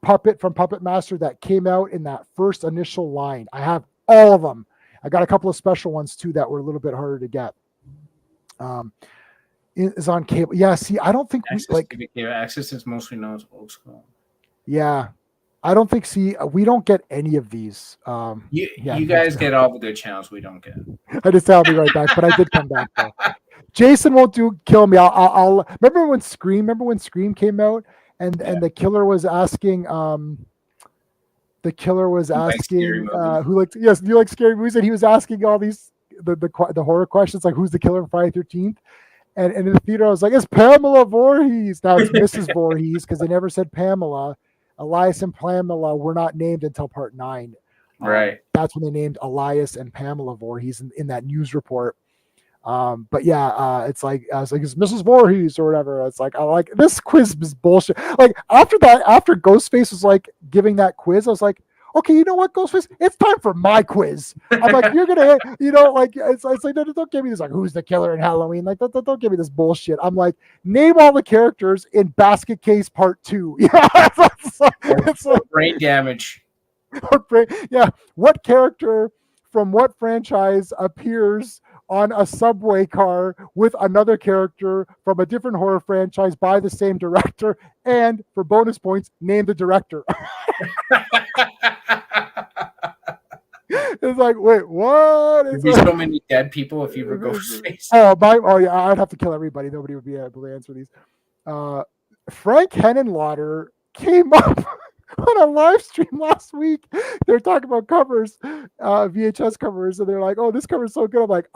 puppet from Puppet Master that came out in that first initial line. I have all of them. I got a couple of special ones too that were a little bit harder to get. Is on cable. Yeah, see, I don't think Access is mostly known as old school. Yeah, I don't think. See, we don't get any of these. You guys get all the good channels. We don't get. I just I'll be right back, but I did come back though. Jason won't kill me. I'll remember when Scream came out, and the killer was asking who liked, yes, you like scary movies, and he was asking all these the horror questions, like who's the killer in Friday 13th. And in the theater, I was like, it's Pamela Voorhees. Now it's Mrs. Voorhees, because they never said Pamela. Elias and Pamela were not named until Part 9. Right. That's when they named Elias and Pamela Voorhees in that news report. But yeah, it's like, I was like, it's Mrs. Voorhees or whatever. It's like, I like, this quiz is bullshit. Like, after Ghostface was like giving that quiz, I was like, okay, you know what, Ghostface? It's time for my quiz. I'm like, you're gonna, like, it's like, no, don't give me this, like, who's the killer in Halloween? Like, don't give me this bullshit. I'm like, name all the characters in Basket Case Part 2. Yeah, it's like brain damage. Yeah, what character from what franchise appears on a subway car with another character from a different horror franchise by the same director? And for bonus points, name the director. It's like, wait, what? There'd be so many dead people if you were Ghostface. Oh yeah, I'd have to kill everybody. Nobody would be able to answer these. Frank Henenlotter came up on a live stream last week. They're talking about covers, VHS covers, and they're like, "Oh, this cover is so good." I'm like,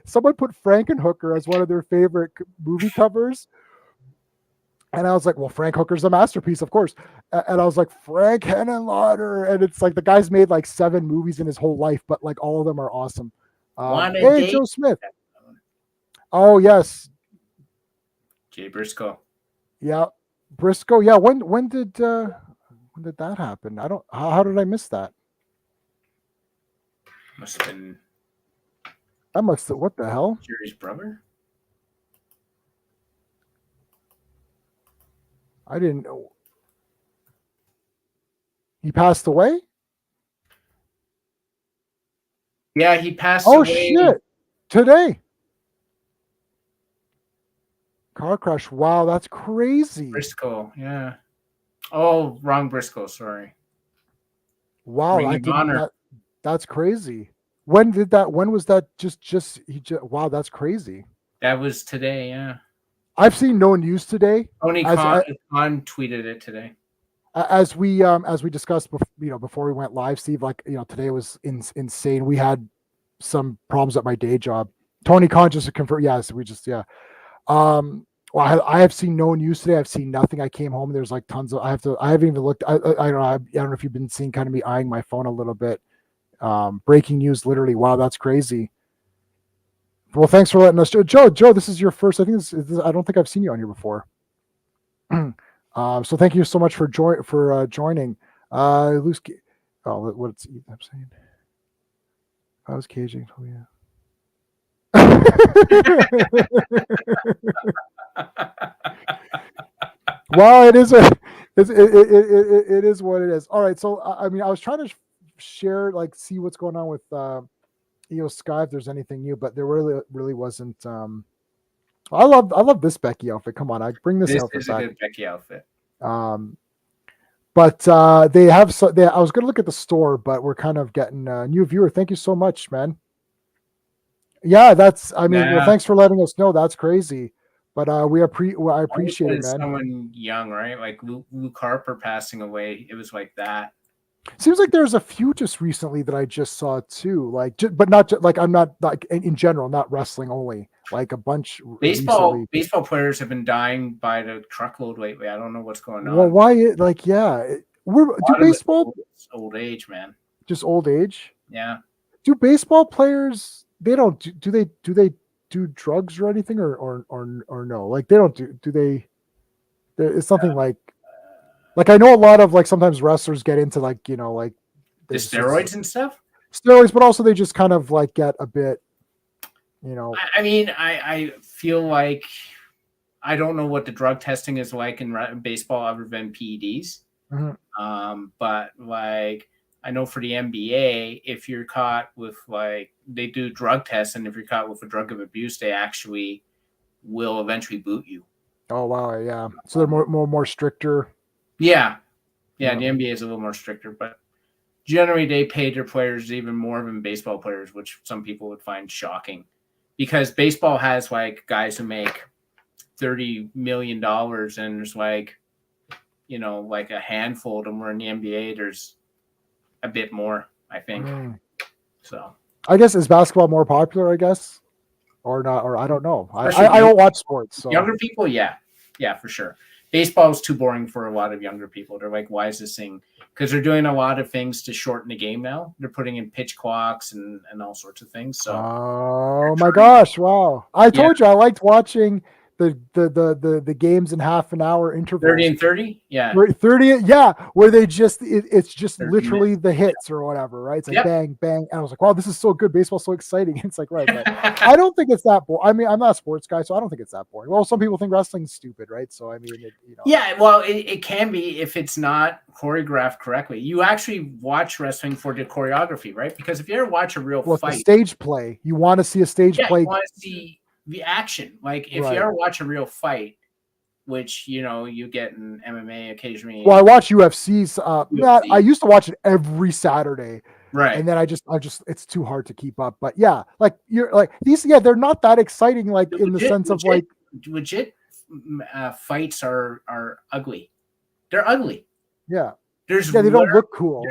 someone put Frankenhooker as one of their favorite movie covers. And I was like, well, Frank Hooker's a masterpiece, of course. And I was like, Frank Henenlotter. And it's like the guy's made like 7 movies in his whole life, but like all of them are awesome. Hey, Joe Smith. Oh, yes. Jay Briscoe. Yeah. Briscoe. Yeah. When did that happen? How did I miss that? Must have been. What the hell? Jerry's brother? I didn't know. He passed away? Yeah, he passed away. Oh, shit. Today. Car crash. Wow, that's crazy. Briscoe, yeah. Oh, wrong Briscoe, sorry. Wow, that's crazy. When was that? Wow, that's crazy. That was today, yeah. I've seen no news today. Tony Khan tweeted it today. As we discussed, before we went live, Steve. Like, today was insane. We had some problems at my day job. Tony Khan just to confirm. Yeah, so we just Well, I have seen no news today. I've seen nothing. I came home. There's like tons of. I haven't even looked. I don't know if you've been seeing kind of me eyeing my phone a little bit. Breaking news, literally. Wow, that's crazy. Well, thanks for letting us. Joe, this is your first. I think I don't think I've seen you on here before. So thank you so much for joining. Loose. Oh, what's I'm saying? I was caging. Oh yeah. Well, it is it is what it is. All right. So I mean, I was trying to share, like, see what's going on with Io Sky if there's anything new, but there really wasn't. I love this Becky outfit. Come on, I bring this outfit back. This is a good Becky outfit. But they have. I was going to look at the store, but we're kind of getting a new viewer. Thank you so much, man. Yeah, that's. I mean, well, thanks for letting us know. That's crazy, but I appreciate it, man. Someone young, right? Like Luke Harper passing away. It was like that. Seems like there's a few just recently that I just saw too. Like, but not like I'm not like in general, not wrestling only. Like a bunch. Baseball players have been dying by the truckload lately. I don't know what's going on. Well, why? Like, yeah, do baseball old age, man? Just old age. Yeah. Do baseball players? They don't do they do drugs or anything or no? Like they don't do they? It's something like I know a lot of like sometimes wrestlers get into like like the steroids and stuff. Steroids, but also they just kind of like get a bit. I mean, I feel like I don't know what the drug testing is like in baseball other than PEDs. Mm-hmm. But like I know for the NBA, if you're caught with like they do drug tests, and if you're caught with a drug of abuse, they actually will eventually boot you. Oh wow, yeah. So they're more stricter. Yeah. The NBA is a little more stricter, but generally they pay their players even more than baseball players, which some people would find shocking. Because baseball has like guys who make $30 million, and there's like, like a handful of them. Where in the NBA, there's a bit more, I think. So I guess is basketball more popular? I guess, or not, or I don't know. I don't watch sports. So. Younger people, yeah, for sure. Baseball is too boring for a lot of younger people. They're like, why is this thing? Because they're doing a lot of things to shorten the game now. They're putting in pitch clocks and all sorts of things. So, oh my gosh, wow! I told you I liked watching the games in half an hour intervals. 30 and 30, yeah. 30, yeah, where they just it's just literally the hits or whatever, right? It's like bang, bang, and I was like, wow, this is so good. Baseball's so exciting. It's like, right, but I don't think it's that boring. I mean, I'm not a sports guy, so I don't think it's that boring. Well, some people think wrestling's stupid, right? So I mean, yeah, well, it can be if it's not choreographed correctly. You actually watch wrestling for the choreography, right? Because if you ever watch a real fight, the stage play, you want to see a stage play. You want to see the action. Like if you ever watch a real fight, which you get in MMA occasionally. Well, I watch UFC's. I used to watch it every Saturday, right? And then I just it's too hard to keep up. But yeah, like you're like these. Yeah, they're not that exciting. Like in the sense of like legit fights are ugly. They're ugly. Yeah. They don't look cool.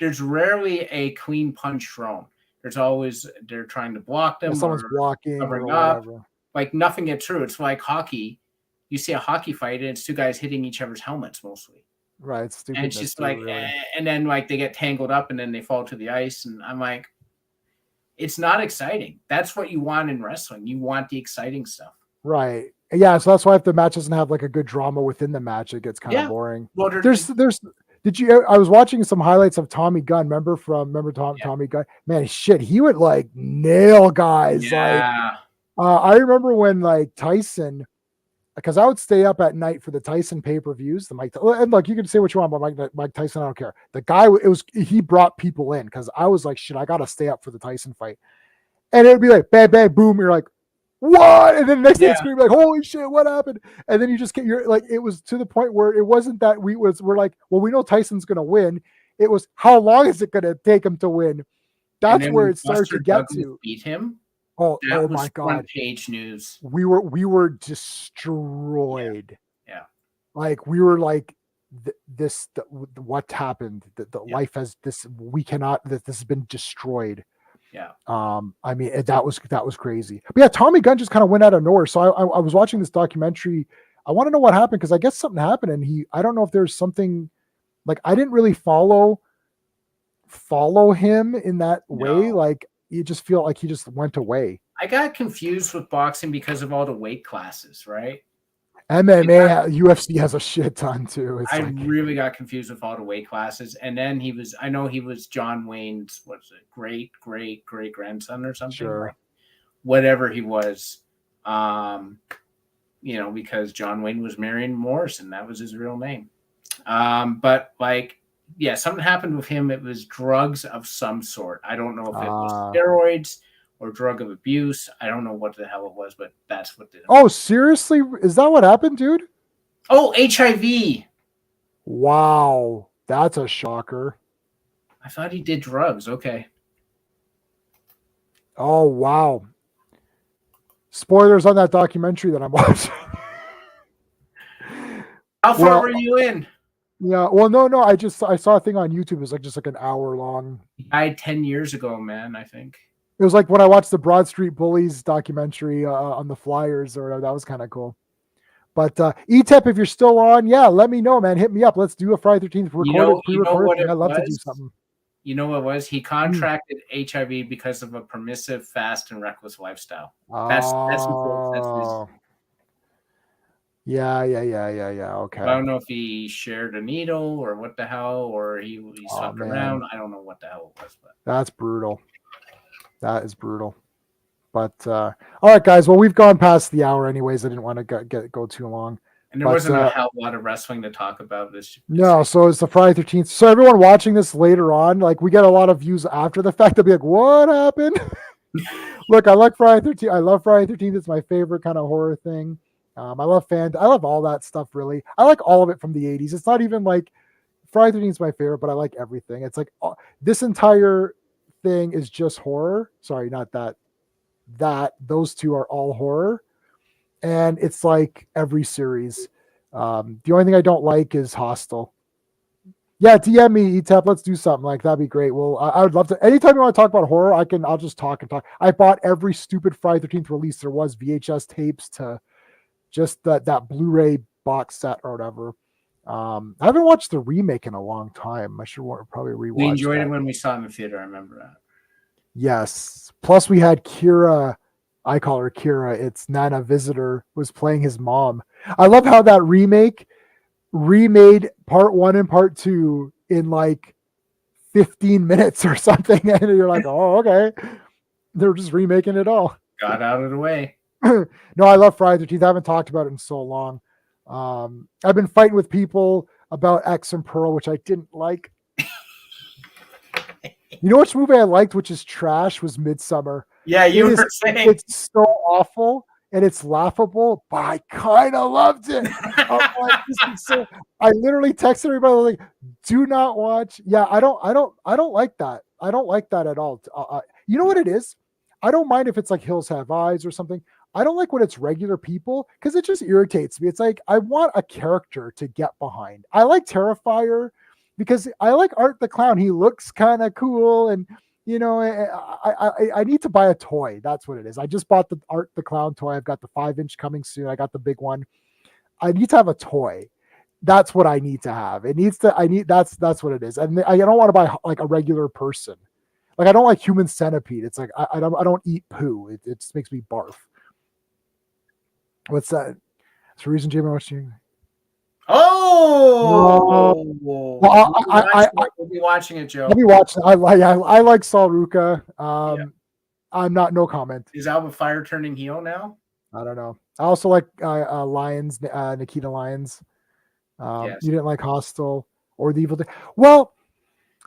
There's rarely a clean punch thrown. There's always they're trying to block them. Someone's blocking or whatever. Like nothing gets through. It's like hockey. You see a hockey fight and it's two guys hitting each other's helmets mostly. Right. It's stupid. And it's just like, and then like they get tangled up and then they fall to the ice. And I'm like, it's not exciting. That's what you want in wrestling. You want the exciting stuff. Right. Yeah. So that's why if the match doesn't have like a good drama within the match, it gets kind of boring. Well, I was watching some highlights of Tommy Gunn. Remember Tommy Gunn? Man, shit, he would like nail guys. Yeah. Like, I remember when like Tyson, because I would stay up at night for the Tyson pay-per-views. And look, you can say what you want about Mike Tyson. I don't care. The guy, he brought people in because I was like, shit, I gotta stay up for the Tyson fight, and it would be like bang, bang, boom. You're like, what? And then the next thing it's like, holy shit, what happened? And then you're like, it was to the point where it wasn't that we're like, well, we know Tyson's gonna win. It was how long is it gonna take him to win? That's where it started to get to. Beat him. Oh my god! Front page news. We were destroyed. Yeah. Like we were like what happened? The life has this. We cannot. This has been destroyed. Yeah. I mean, that was crazy. But yeah, Tommy Gunn just kind of went out of nowhere. So I was watching this documentary. I want to know what happened because I guess something happened, and I don't know if there's something like I didn't really follow him in that way. Like you just feel like he just went away. I got confused with boxing because of all the weight classes, right? MMA, UFC has a shit ton too. I really got confused with all the weight classes. And then I know he was John Wayne's, great grandson or something. Sure. Like, whatever he was, because John Wayne was marrying Morrison. That was his real name. But like something happened with him. It was drugs of some sort. I don't know if it was steroids or drug of abuse. I don't know what the hell it was, but that's what did it. Oh, seriously? Is that what happened, dude? Oh, HIV. Wow. That's a shocker. I thought he did drugs. Okay. Oh, wow. Spoilers on that documentary that I'm watching. How far were you in? Yeah. Well, no. I saw a thing on YouTube. It was just like an hour long. He died 10 years ago, man, I think. It was like when I watched the Broad Street Bullies documentary on the Flyers, or whatever. That was kind of cool. But ETEP, if you're still on, let me know, man. Hit me up. Let's do a Friday 13th pre-recorded. I'd love to do something. You know what it was? He contracted HIV because of a permissive, fast, and reckless lifestyle. That's Yeah. Okay. I don't know if he shared a needle or what the hell, or he swapped around. I don't know what the hell it was. But that's brutal. That is brutal. But all right, guys. Well, we've gone past the hour, anyways. I didn't want to go too long. And there wasn't a hell of a lot of wrestling to talk about this. No, so it's the Friday 13th. So everyone watching this later on, like we get a lot of views after the fact. They'll be like, "What happened?" Look, I like Friday 13th. I love Friday 13th. It's my favorite kind of horror thing. I love all that stuff. Really, I like all of it from the 80s. It's not even like Friday 13th is my favorite, but I like everything. It's like this entire thing is just horror. Sorry, not that. Those two are all horror, and it's like every series. The only thing I don't like is Hostel. Yeah, DM me, ETAP. Let's do something like that'd be great. Well, I would love to. Anytime you want to talk about horror, I'll just talk and talk. I bought every stupid Friday 13th release there was, VHS tapes to just that Blu-ray box set or whatever. I haven't watched the remake in a long time. I should probably rewatch. We enjoyed it when we saw it in the theater. I remember that. Yes. Plus, we had Kira. I call her Kira. It's Nana Visitor was playing his mom. I love how that remake remade part 1 and part 2 in like 15 minutes or something, and you're like, oh, okay. They're just remaking it all. Got out of the way. No, I love Friday the 13th. I haven't talked about it in so long. I've been fighting with people about X and Pearl, which I didn't like. You know which movie I liked, which is trash, was Midsummer. Yeah, you were saying. It's so awful and it's laughable, but I kind of loved it. I literally texted everybody like, "Do not watch." Yeah, I don't like that. I don't like that at all. You know what it is? I don't mind if it's like Hills Have Eyes or something. I don't like when it's regular people because it just irritates me. It's like I want a character to get behind. I like Terrifier because I like Art the Clown. He looks kind of cool, and you know, I need to buy a toy. That's what it is. I just bought the Art the Clown toy. I've got the 5-inch coming soon. I got the big one. I need to have a toy. That's what I need to have. That's what it is. And I don't want to buy like a regular person. Like I don't like Human Centipede. It's like I don't eat poo. It just makes me barf. What's that? That's the reason Jamie watched you. Oh, well, we'll be watching it, Joe. I'll be watching. I like Saul Ruka. I'm not. No comment. Is Alba Fire turning heel now? I don't know. I also like Lyons, Nikita Lyons. Yes. You didn't like Hostel or The Evil Dead. Well,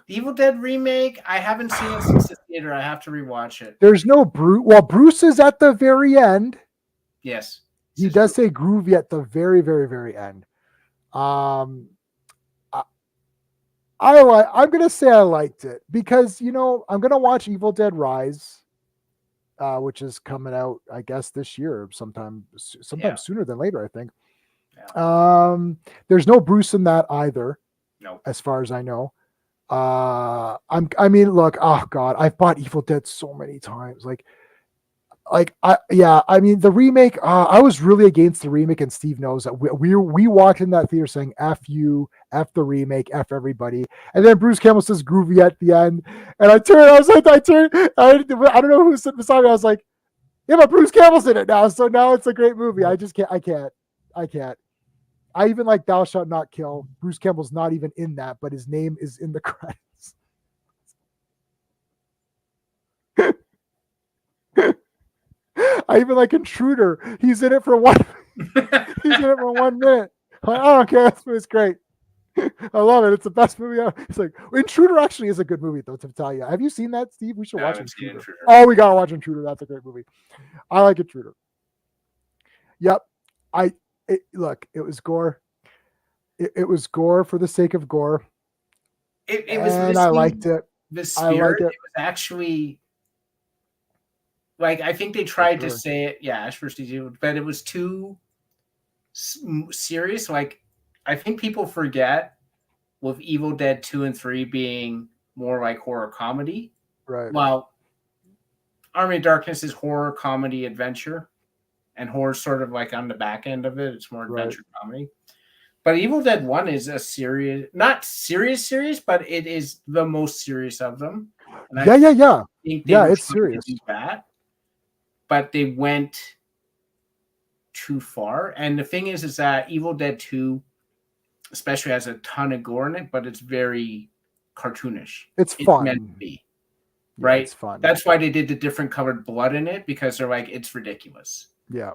The Evil Dead remake. I haven't seen it since the theater. I have to rewatch it. There's no Bruce. Well, Bruce is at the very end. Yes. He does say groovy at the very, very, very end. I'm gonna say I liked it because I'm gonna watch Evil Dead Rise, which is coming out, I guess, this year sometime sooner than later, I think. Yeah. There's no Bruce in that either. No, as far as I know. Look, oh God, I've bought Evil Dead so many times. The remake, I was really against the remake, and Steve knows that we walked in that theater saying F you, F the remake, F everybody. And then Bruce Campbell says groovy at the end. And I don't know who sitting beside me. I was like, yeah, but Bruce Campbell's in it now. So now it's a great movie. I can't. I even like Thou Shalt Not Kill. Bruce Campbell's not even in that, but his name is in the credits. I even like Intruder. He's in it for 1 minute. I don't care. It's great. I love it. It's the best movie ever. It's like Intruder actually is a good movie though, to tell you. Have you seen that, Steve? We should watch Intruder. Oh, we gotta watch Intruder. That's a great movie. I like Intruder. Yep. Look, it was gore. It was gore for the sake of gore. It was, and I liked it. The spirit. It was actually like, I think they tried to say it. Yeah, Ash vs. Evil, but it was too serious. Like, I think people forget with Evil Dead 2 and 3 being more like horror comedy. Right. While Army of Darkness is horror comedy adventure, and horror sort of like on the back end of it. It's more adventure comedy. But Evil Dead 1 is a serious, not serious, but it is the most serious of them. And yeah. It's serious. That, but they went too far. And the thing is that Evil Dead 2 especially has a ton of gore in it, but it's very cartoonish. It's fun. Meant to be. Right? Yeah, it's fun. That's why they did the different colored blood in it, because they're like, it's ridiculous. Yeah.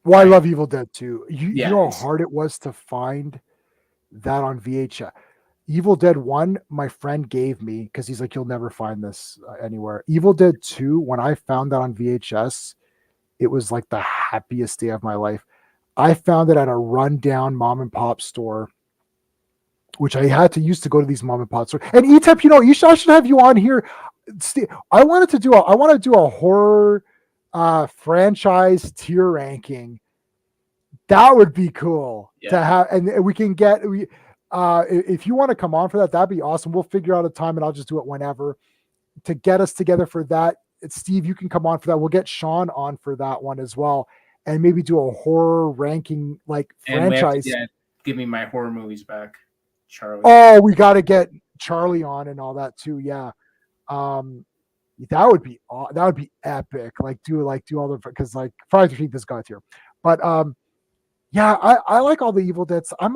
Well, I love Evil Dead 2. You know how hard it was to find that on VHS. Evil Dead 1, my friend gave me, because he's like, you'll never find this anywhere. Evil Dead 2, when I found that on VHS, it was like the happiest day of my life. I found it at a rundown mom and pop store, which I had to use to go to these mom and pop stores. And ETEP, I should have you on here. I want to do a horror franchise tier ranking. That would be cool to have, and we can get if you want to come on for that, that'd be awesome. We'll figure out a time, and I'll just do it whenever to get us together for that. Steve, you can come on for that. We'll get Sean on for that one as well, and maybe do a horror ranking like franchise. Give me my horror movies back, Charlie. Oh, we got to get Charlie on and all that too. Yeah. That would be epic. Do all the, because like Friday the 13th is got here, but yeah, I like all the Evil Deads. I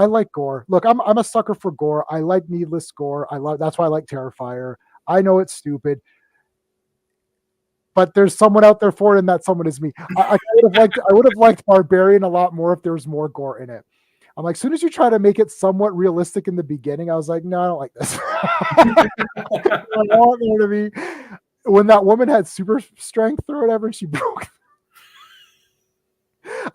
like gore. Look, I'm a sucker for gore. I like needless gore. That's why I like Terrifier. I know it's stupid, but there's someone out there for it, and that someone is me. I would have liked Barbarian a lot more if there was more gore in it. I'm like, as soon as you try to make it somewhat realistic in the beginning, I was like, no, I don't like this. I want there to be, when that woman had super strength or whatever, and she broke.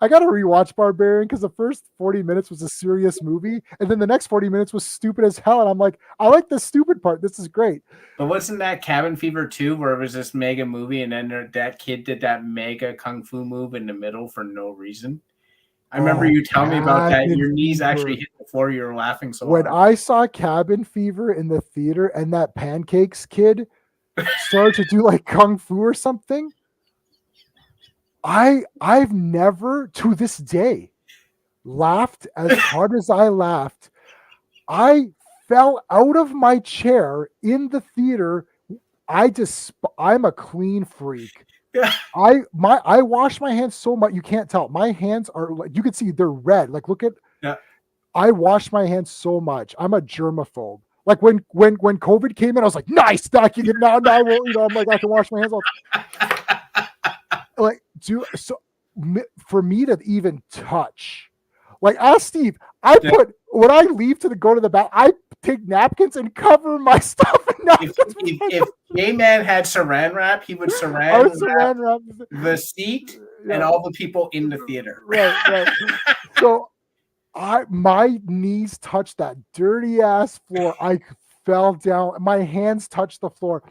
I got to rewatch Barbarian because the first 40 minutes was a serious movie, and then the next 40 minutes was stupid as hell. And I'm like, I like the stupid part. This is great. But wasn't that Cabin Fever 2 where it was this mega movie, and then that kid did that mega kung fu move in the middle for no reason? I remember you telling me about that. Your knees actually hit the floor. You were laughing so hard. When I saw Cabin Fever in the theater and that Pancakes kid started to do like kung fu or something, I've never to this day laughed as hard as I laughed. I fell out of my chair in the theater. I'm a clean freak. I wash my hands so much you can't tell. My hands are like, you can see they're red. Like look at I wash my hands so much. I'm a germaphobe. Like when COVID came in, I was like, nice, now I can get now I won't, I'm like, I can wash my hands all. Like for me to even touch, like ask Steve, when I leave to go to the bath, I take napkins and cover my stuff in napkins. If J-Man had saran wrap, he would saran wrap the seat and all the people in the theater. Right. So my knees touched that dirty ass floor. I fell down. My hands touched the floor.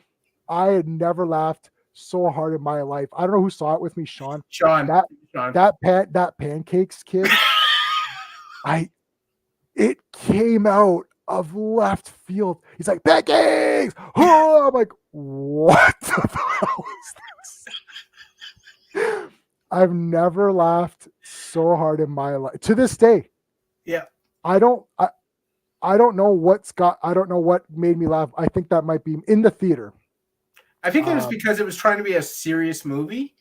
I had never laughed so hard in my life. I don't know who saw it with me, Sean. That Pancakes kid. It came out of left field. He's like, Pancakes! Oh, I'm like, what the hell is this? I've never laughed so hard in my life. To this day. Yeah. I don't know what made me laugh. I think that might be in the theater. I think it was because it was trying to be a serious movie,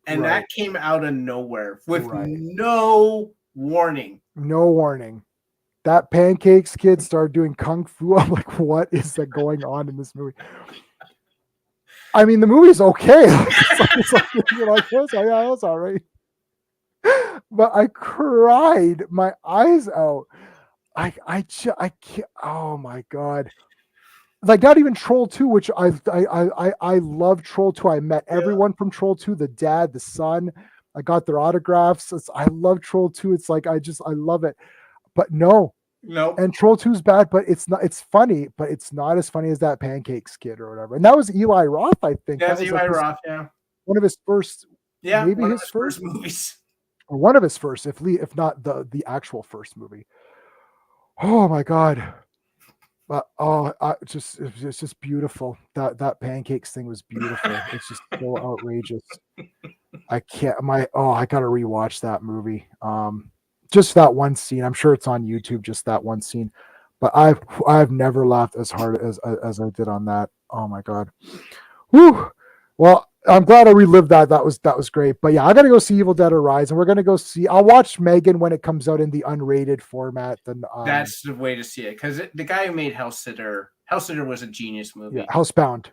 and that came out of nowhere with no warning. No warning. That Pancakes kid started doing kung fu. I'm like, what is that going on in this movie? I mean, the movie's okay. You're like, yeah, that's all right. But I cried my eyes out. I can't. Oh my god! Like not even Troll 2, which I love Troll 2. I met everyone from Troll 2, the dad, the son. I got their autographs. I love Troll 2. It's like I love it. But no. Nope. And Troll 2 is bad, but it's not. It's funny, but it's not as funny as that Pancakes Kid or whatever. And that was Eli Roth, I think. That's that was Eli Roth. Yeah, one of his first. Yeah, maybe his his first movies, or one of his first, if not the actual first movie. Oh my god! But it's just beautiful. That Pancakes thing was beautiful. It's just so outrageous. I can't. I gotta rewatch that movie. Just that one scene. I'm sure it's on YouTube. Just that one scene. But I've never laughed as hard as I did on that. Oh my god. Whew. Well, I'm glad I relived that. That was great. But yeah, I gotta go see Evil Dead Rise, and we're gonna go see. I'll watch Megan when it comes out in the unrated format. Then that's the way to see it, because the guy who made House Sitter was a genius movie. Yeah, Housebound.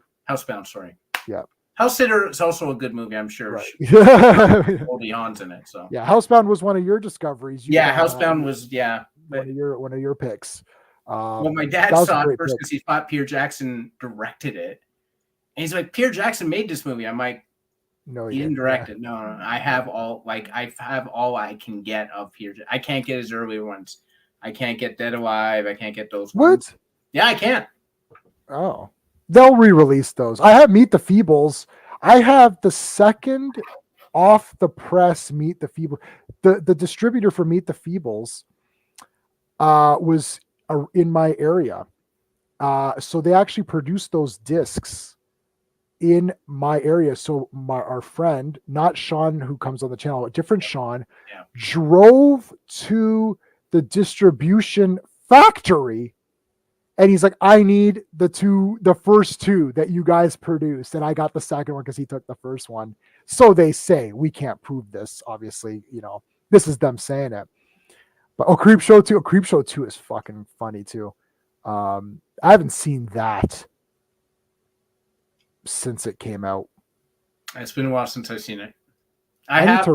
Sorry. Yeah. House Sitter is also a good movie, I'm sure. Right. Goldie Hawn's in it. So yeah, Housebound was one of your discoveries. Housebound was one of your picks. Well, my dad saw it first because he thought Peter Jackson directed it. And he's like, Peter Jackson made this movie. I'm like, no, he didn't direct it. No, I have all I can get of Peter. I can't get his earlier ones. I can't get Dead Alive. I can't get those ones. What? Yeah, I can't. Oh, they'll re-release those. I have Meet the Feebles. I have the second off the press Meet the Feebles. The distributor for Meet the Feebles was in my area. So they actually produced those discs in my area. So our friend, not Sean who comes on the channel, a different Sean, drove to the distribution factory, and he's like, I need the first two that you guys produced. And I got the second one because he took the first one. So they say. We can't prove this, obviously. This is them saying it. But Creepshow 2. Creepshow 2 is fucking funny too. I haven't seen that since it came out. It's been a while since I've seen it. I have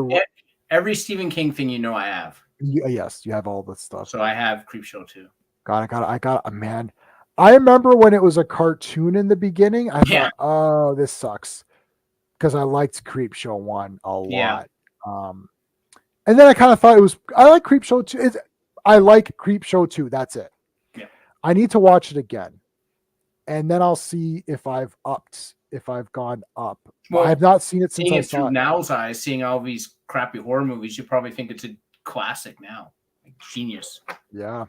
every Stephen King thing I have. Yes, you have all the stuff. So I have Creepshow 2. I got man. I remember when it was a cartoon in the beginning, I thought, oh, this sucks. Because I liked Creepshow 1 a lot. And then I kind of thought I like Creepshow 2. I like Creepshow 2. That's it. Yeah. I need to watch it again. And then I'll see if I've gone up. Well, I have not seen it since I saw it. Now's eyes, seeing all these crappy horror movies, you probably think it's a classic now. Like, genius. Yeah.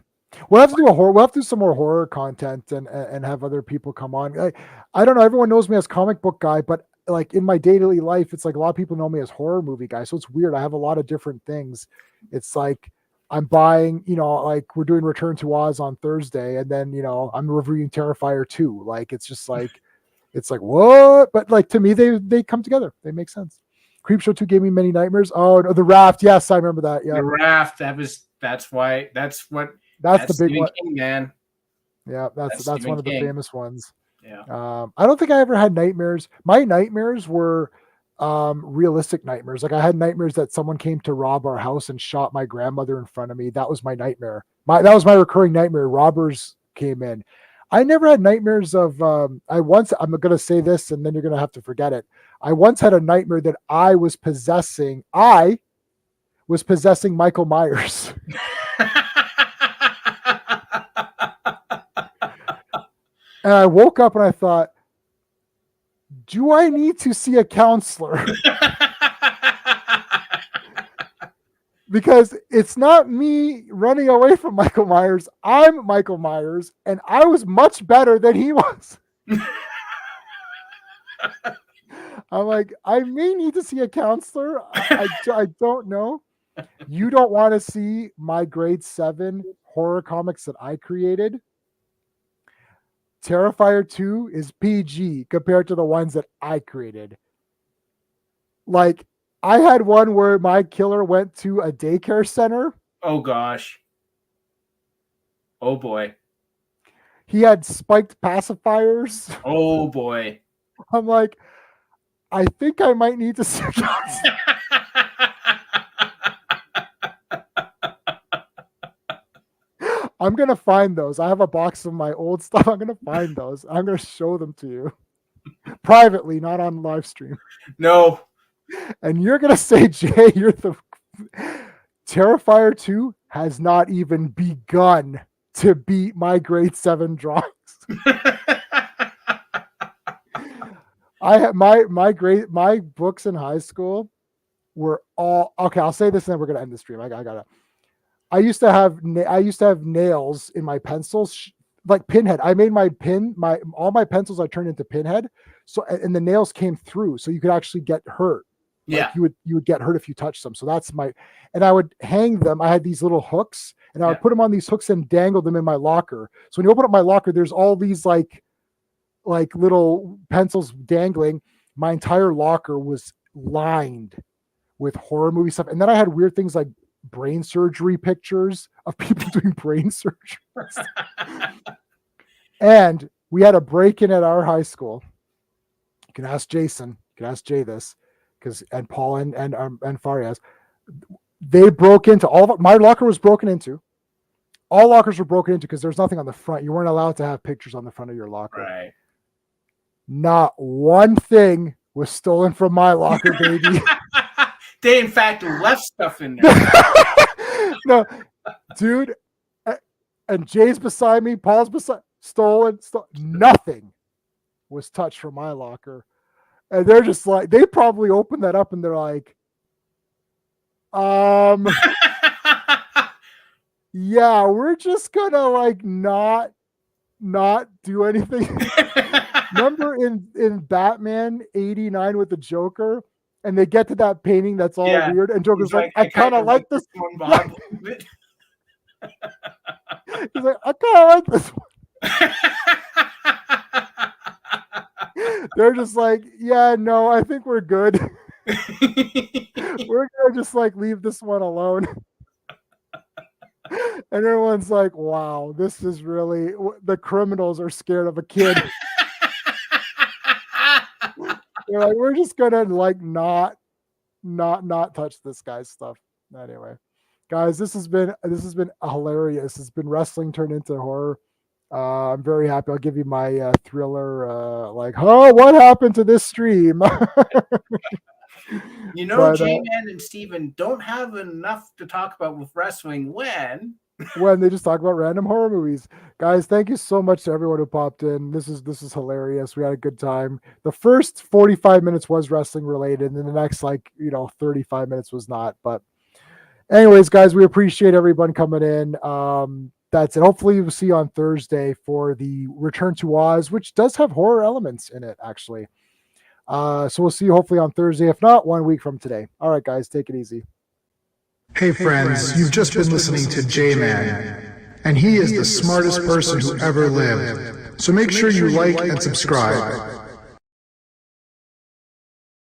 We'll have to do We'll have to do some more horror content and have other people come on. I don't know. Everyone knows me as comic book guy, but like in my daily life, it's like a lot of people know me as horror movie guy. So it's weird. I have a lot of different things. It's like I'm buying, like we're doing Return to Oz on Thursday, and then I'm reviewing Terrifier 2. Like it's just like it's like what? But like to me, they come together. They make sense. Creepshow 2 gave me many nightmares. Oh no, The Raft. Yes, I remember that. Yeah, The Raft. That's the big one, King, man. Yeah, that's one of the famous ones. Yeah. I don't think I ever had nightmares. My nightmares were realistic nightmares. Like I had nightmares that someone came to rob our house and shot my grandmother in front of me. That was my nightmare. That was my recurring nightmare. Robbers came in. I never had nightmares of I'm going to say this and then you're going to have to forget it. I once had a nightmare that I was possessing Michael Myers. And I woke up and I thought, do I need to see a counselor? Because it's not me running away from Michael Myers. I'm Michael Myers, and I was much better than he was. I'm like, I may need to see a counselor. I don't know. You don't want to see my grade 7 horror comics that I created? Terrifier 2 is PG compared to the ones that I created. Like, I had one where my killer went to a daycare center. Oh, gosh. Oh, boy. He had spiked pacifiers. Oh, boy. I'm like, I think I might need to see a counselor. I'm gonna find those. I have a box of my old stuff. I'm gonna find those. I'm gonna show them to you privately, not on live stream. No. And you're gonna say, Jay, you're the Terrifier 2 has not even begun to beat my grade 7 drawings. I have my books in high school were all okay. I'll say this and then we're gonna end the stream. I got it. I used to have nails in my pencils, like pinhead. I made all my pencils I turned into pinhead. So and the nails came through, so you could actually get hurt. Yeah, like you would get hurt if you touched them. So that's and I would hang them. I had these little hooks, and I would put them on these hooks and dangle them in my locker. So when you open up my locker, there's all these like little pencils dangling. My entire locker was lined with horror movie stuff, and then I had weird things like brain surgery pictures of people doing brain surgery. And we had a break-in at our high school. You can ask Jason. You can ask Jay this, and Paul and Farias. They broke into my locker was broken into. All lockers were broken into because there's nothing on the front. You weren't allowed to have pictures on the front of your locker. Right. Not one thing was stolen from my locker, baby. They, in fact, left stuff in there. No, dude. And Jay's beside me. Paul's beside. Stolen. Nothing was touched from my locker. And they're just like, they probably opened that up and they're like, yeah, we're just gonna like not do anything. Remember in Batman 89 with the Joker, and they get to that painting that's all weird, and Joker's like, I kind of like this one. He's like, I kind of like this one. They're just like, yeah, no, I think we're good. We're gonna just like leave this one alone. And everyone's like, wow, this is really, the criminals are scared of a kid. They're like, we're just gonna like not touch this guy's stuff. Anyway, guys, this has been hilarious. It's been wrestling turned into horror. I'm very happy. I'll give you my thriller. What happened to this stream? J-Man and Steven don't have enough to talk about with wrestling when they just talk about random horror movies. Guys, thank you so much to everyone who popped in. This is hilarious. We had a good time. The first 45 minutes was wrestling related, and the next 35 minutes was not. But anyways, guys, we appreciate everyone coming in. That's it. Hopefully we'll see you on Thursday for the Return to Oz, which does have horror elements in it, actually. So we'll see you hopefully on Thursday, if not 1 week from today. All right, guys, take it easy. Hey friends, you've just been listening to J-Man, and he is the smartest person who ever lived. So make sure you like and subscribe.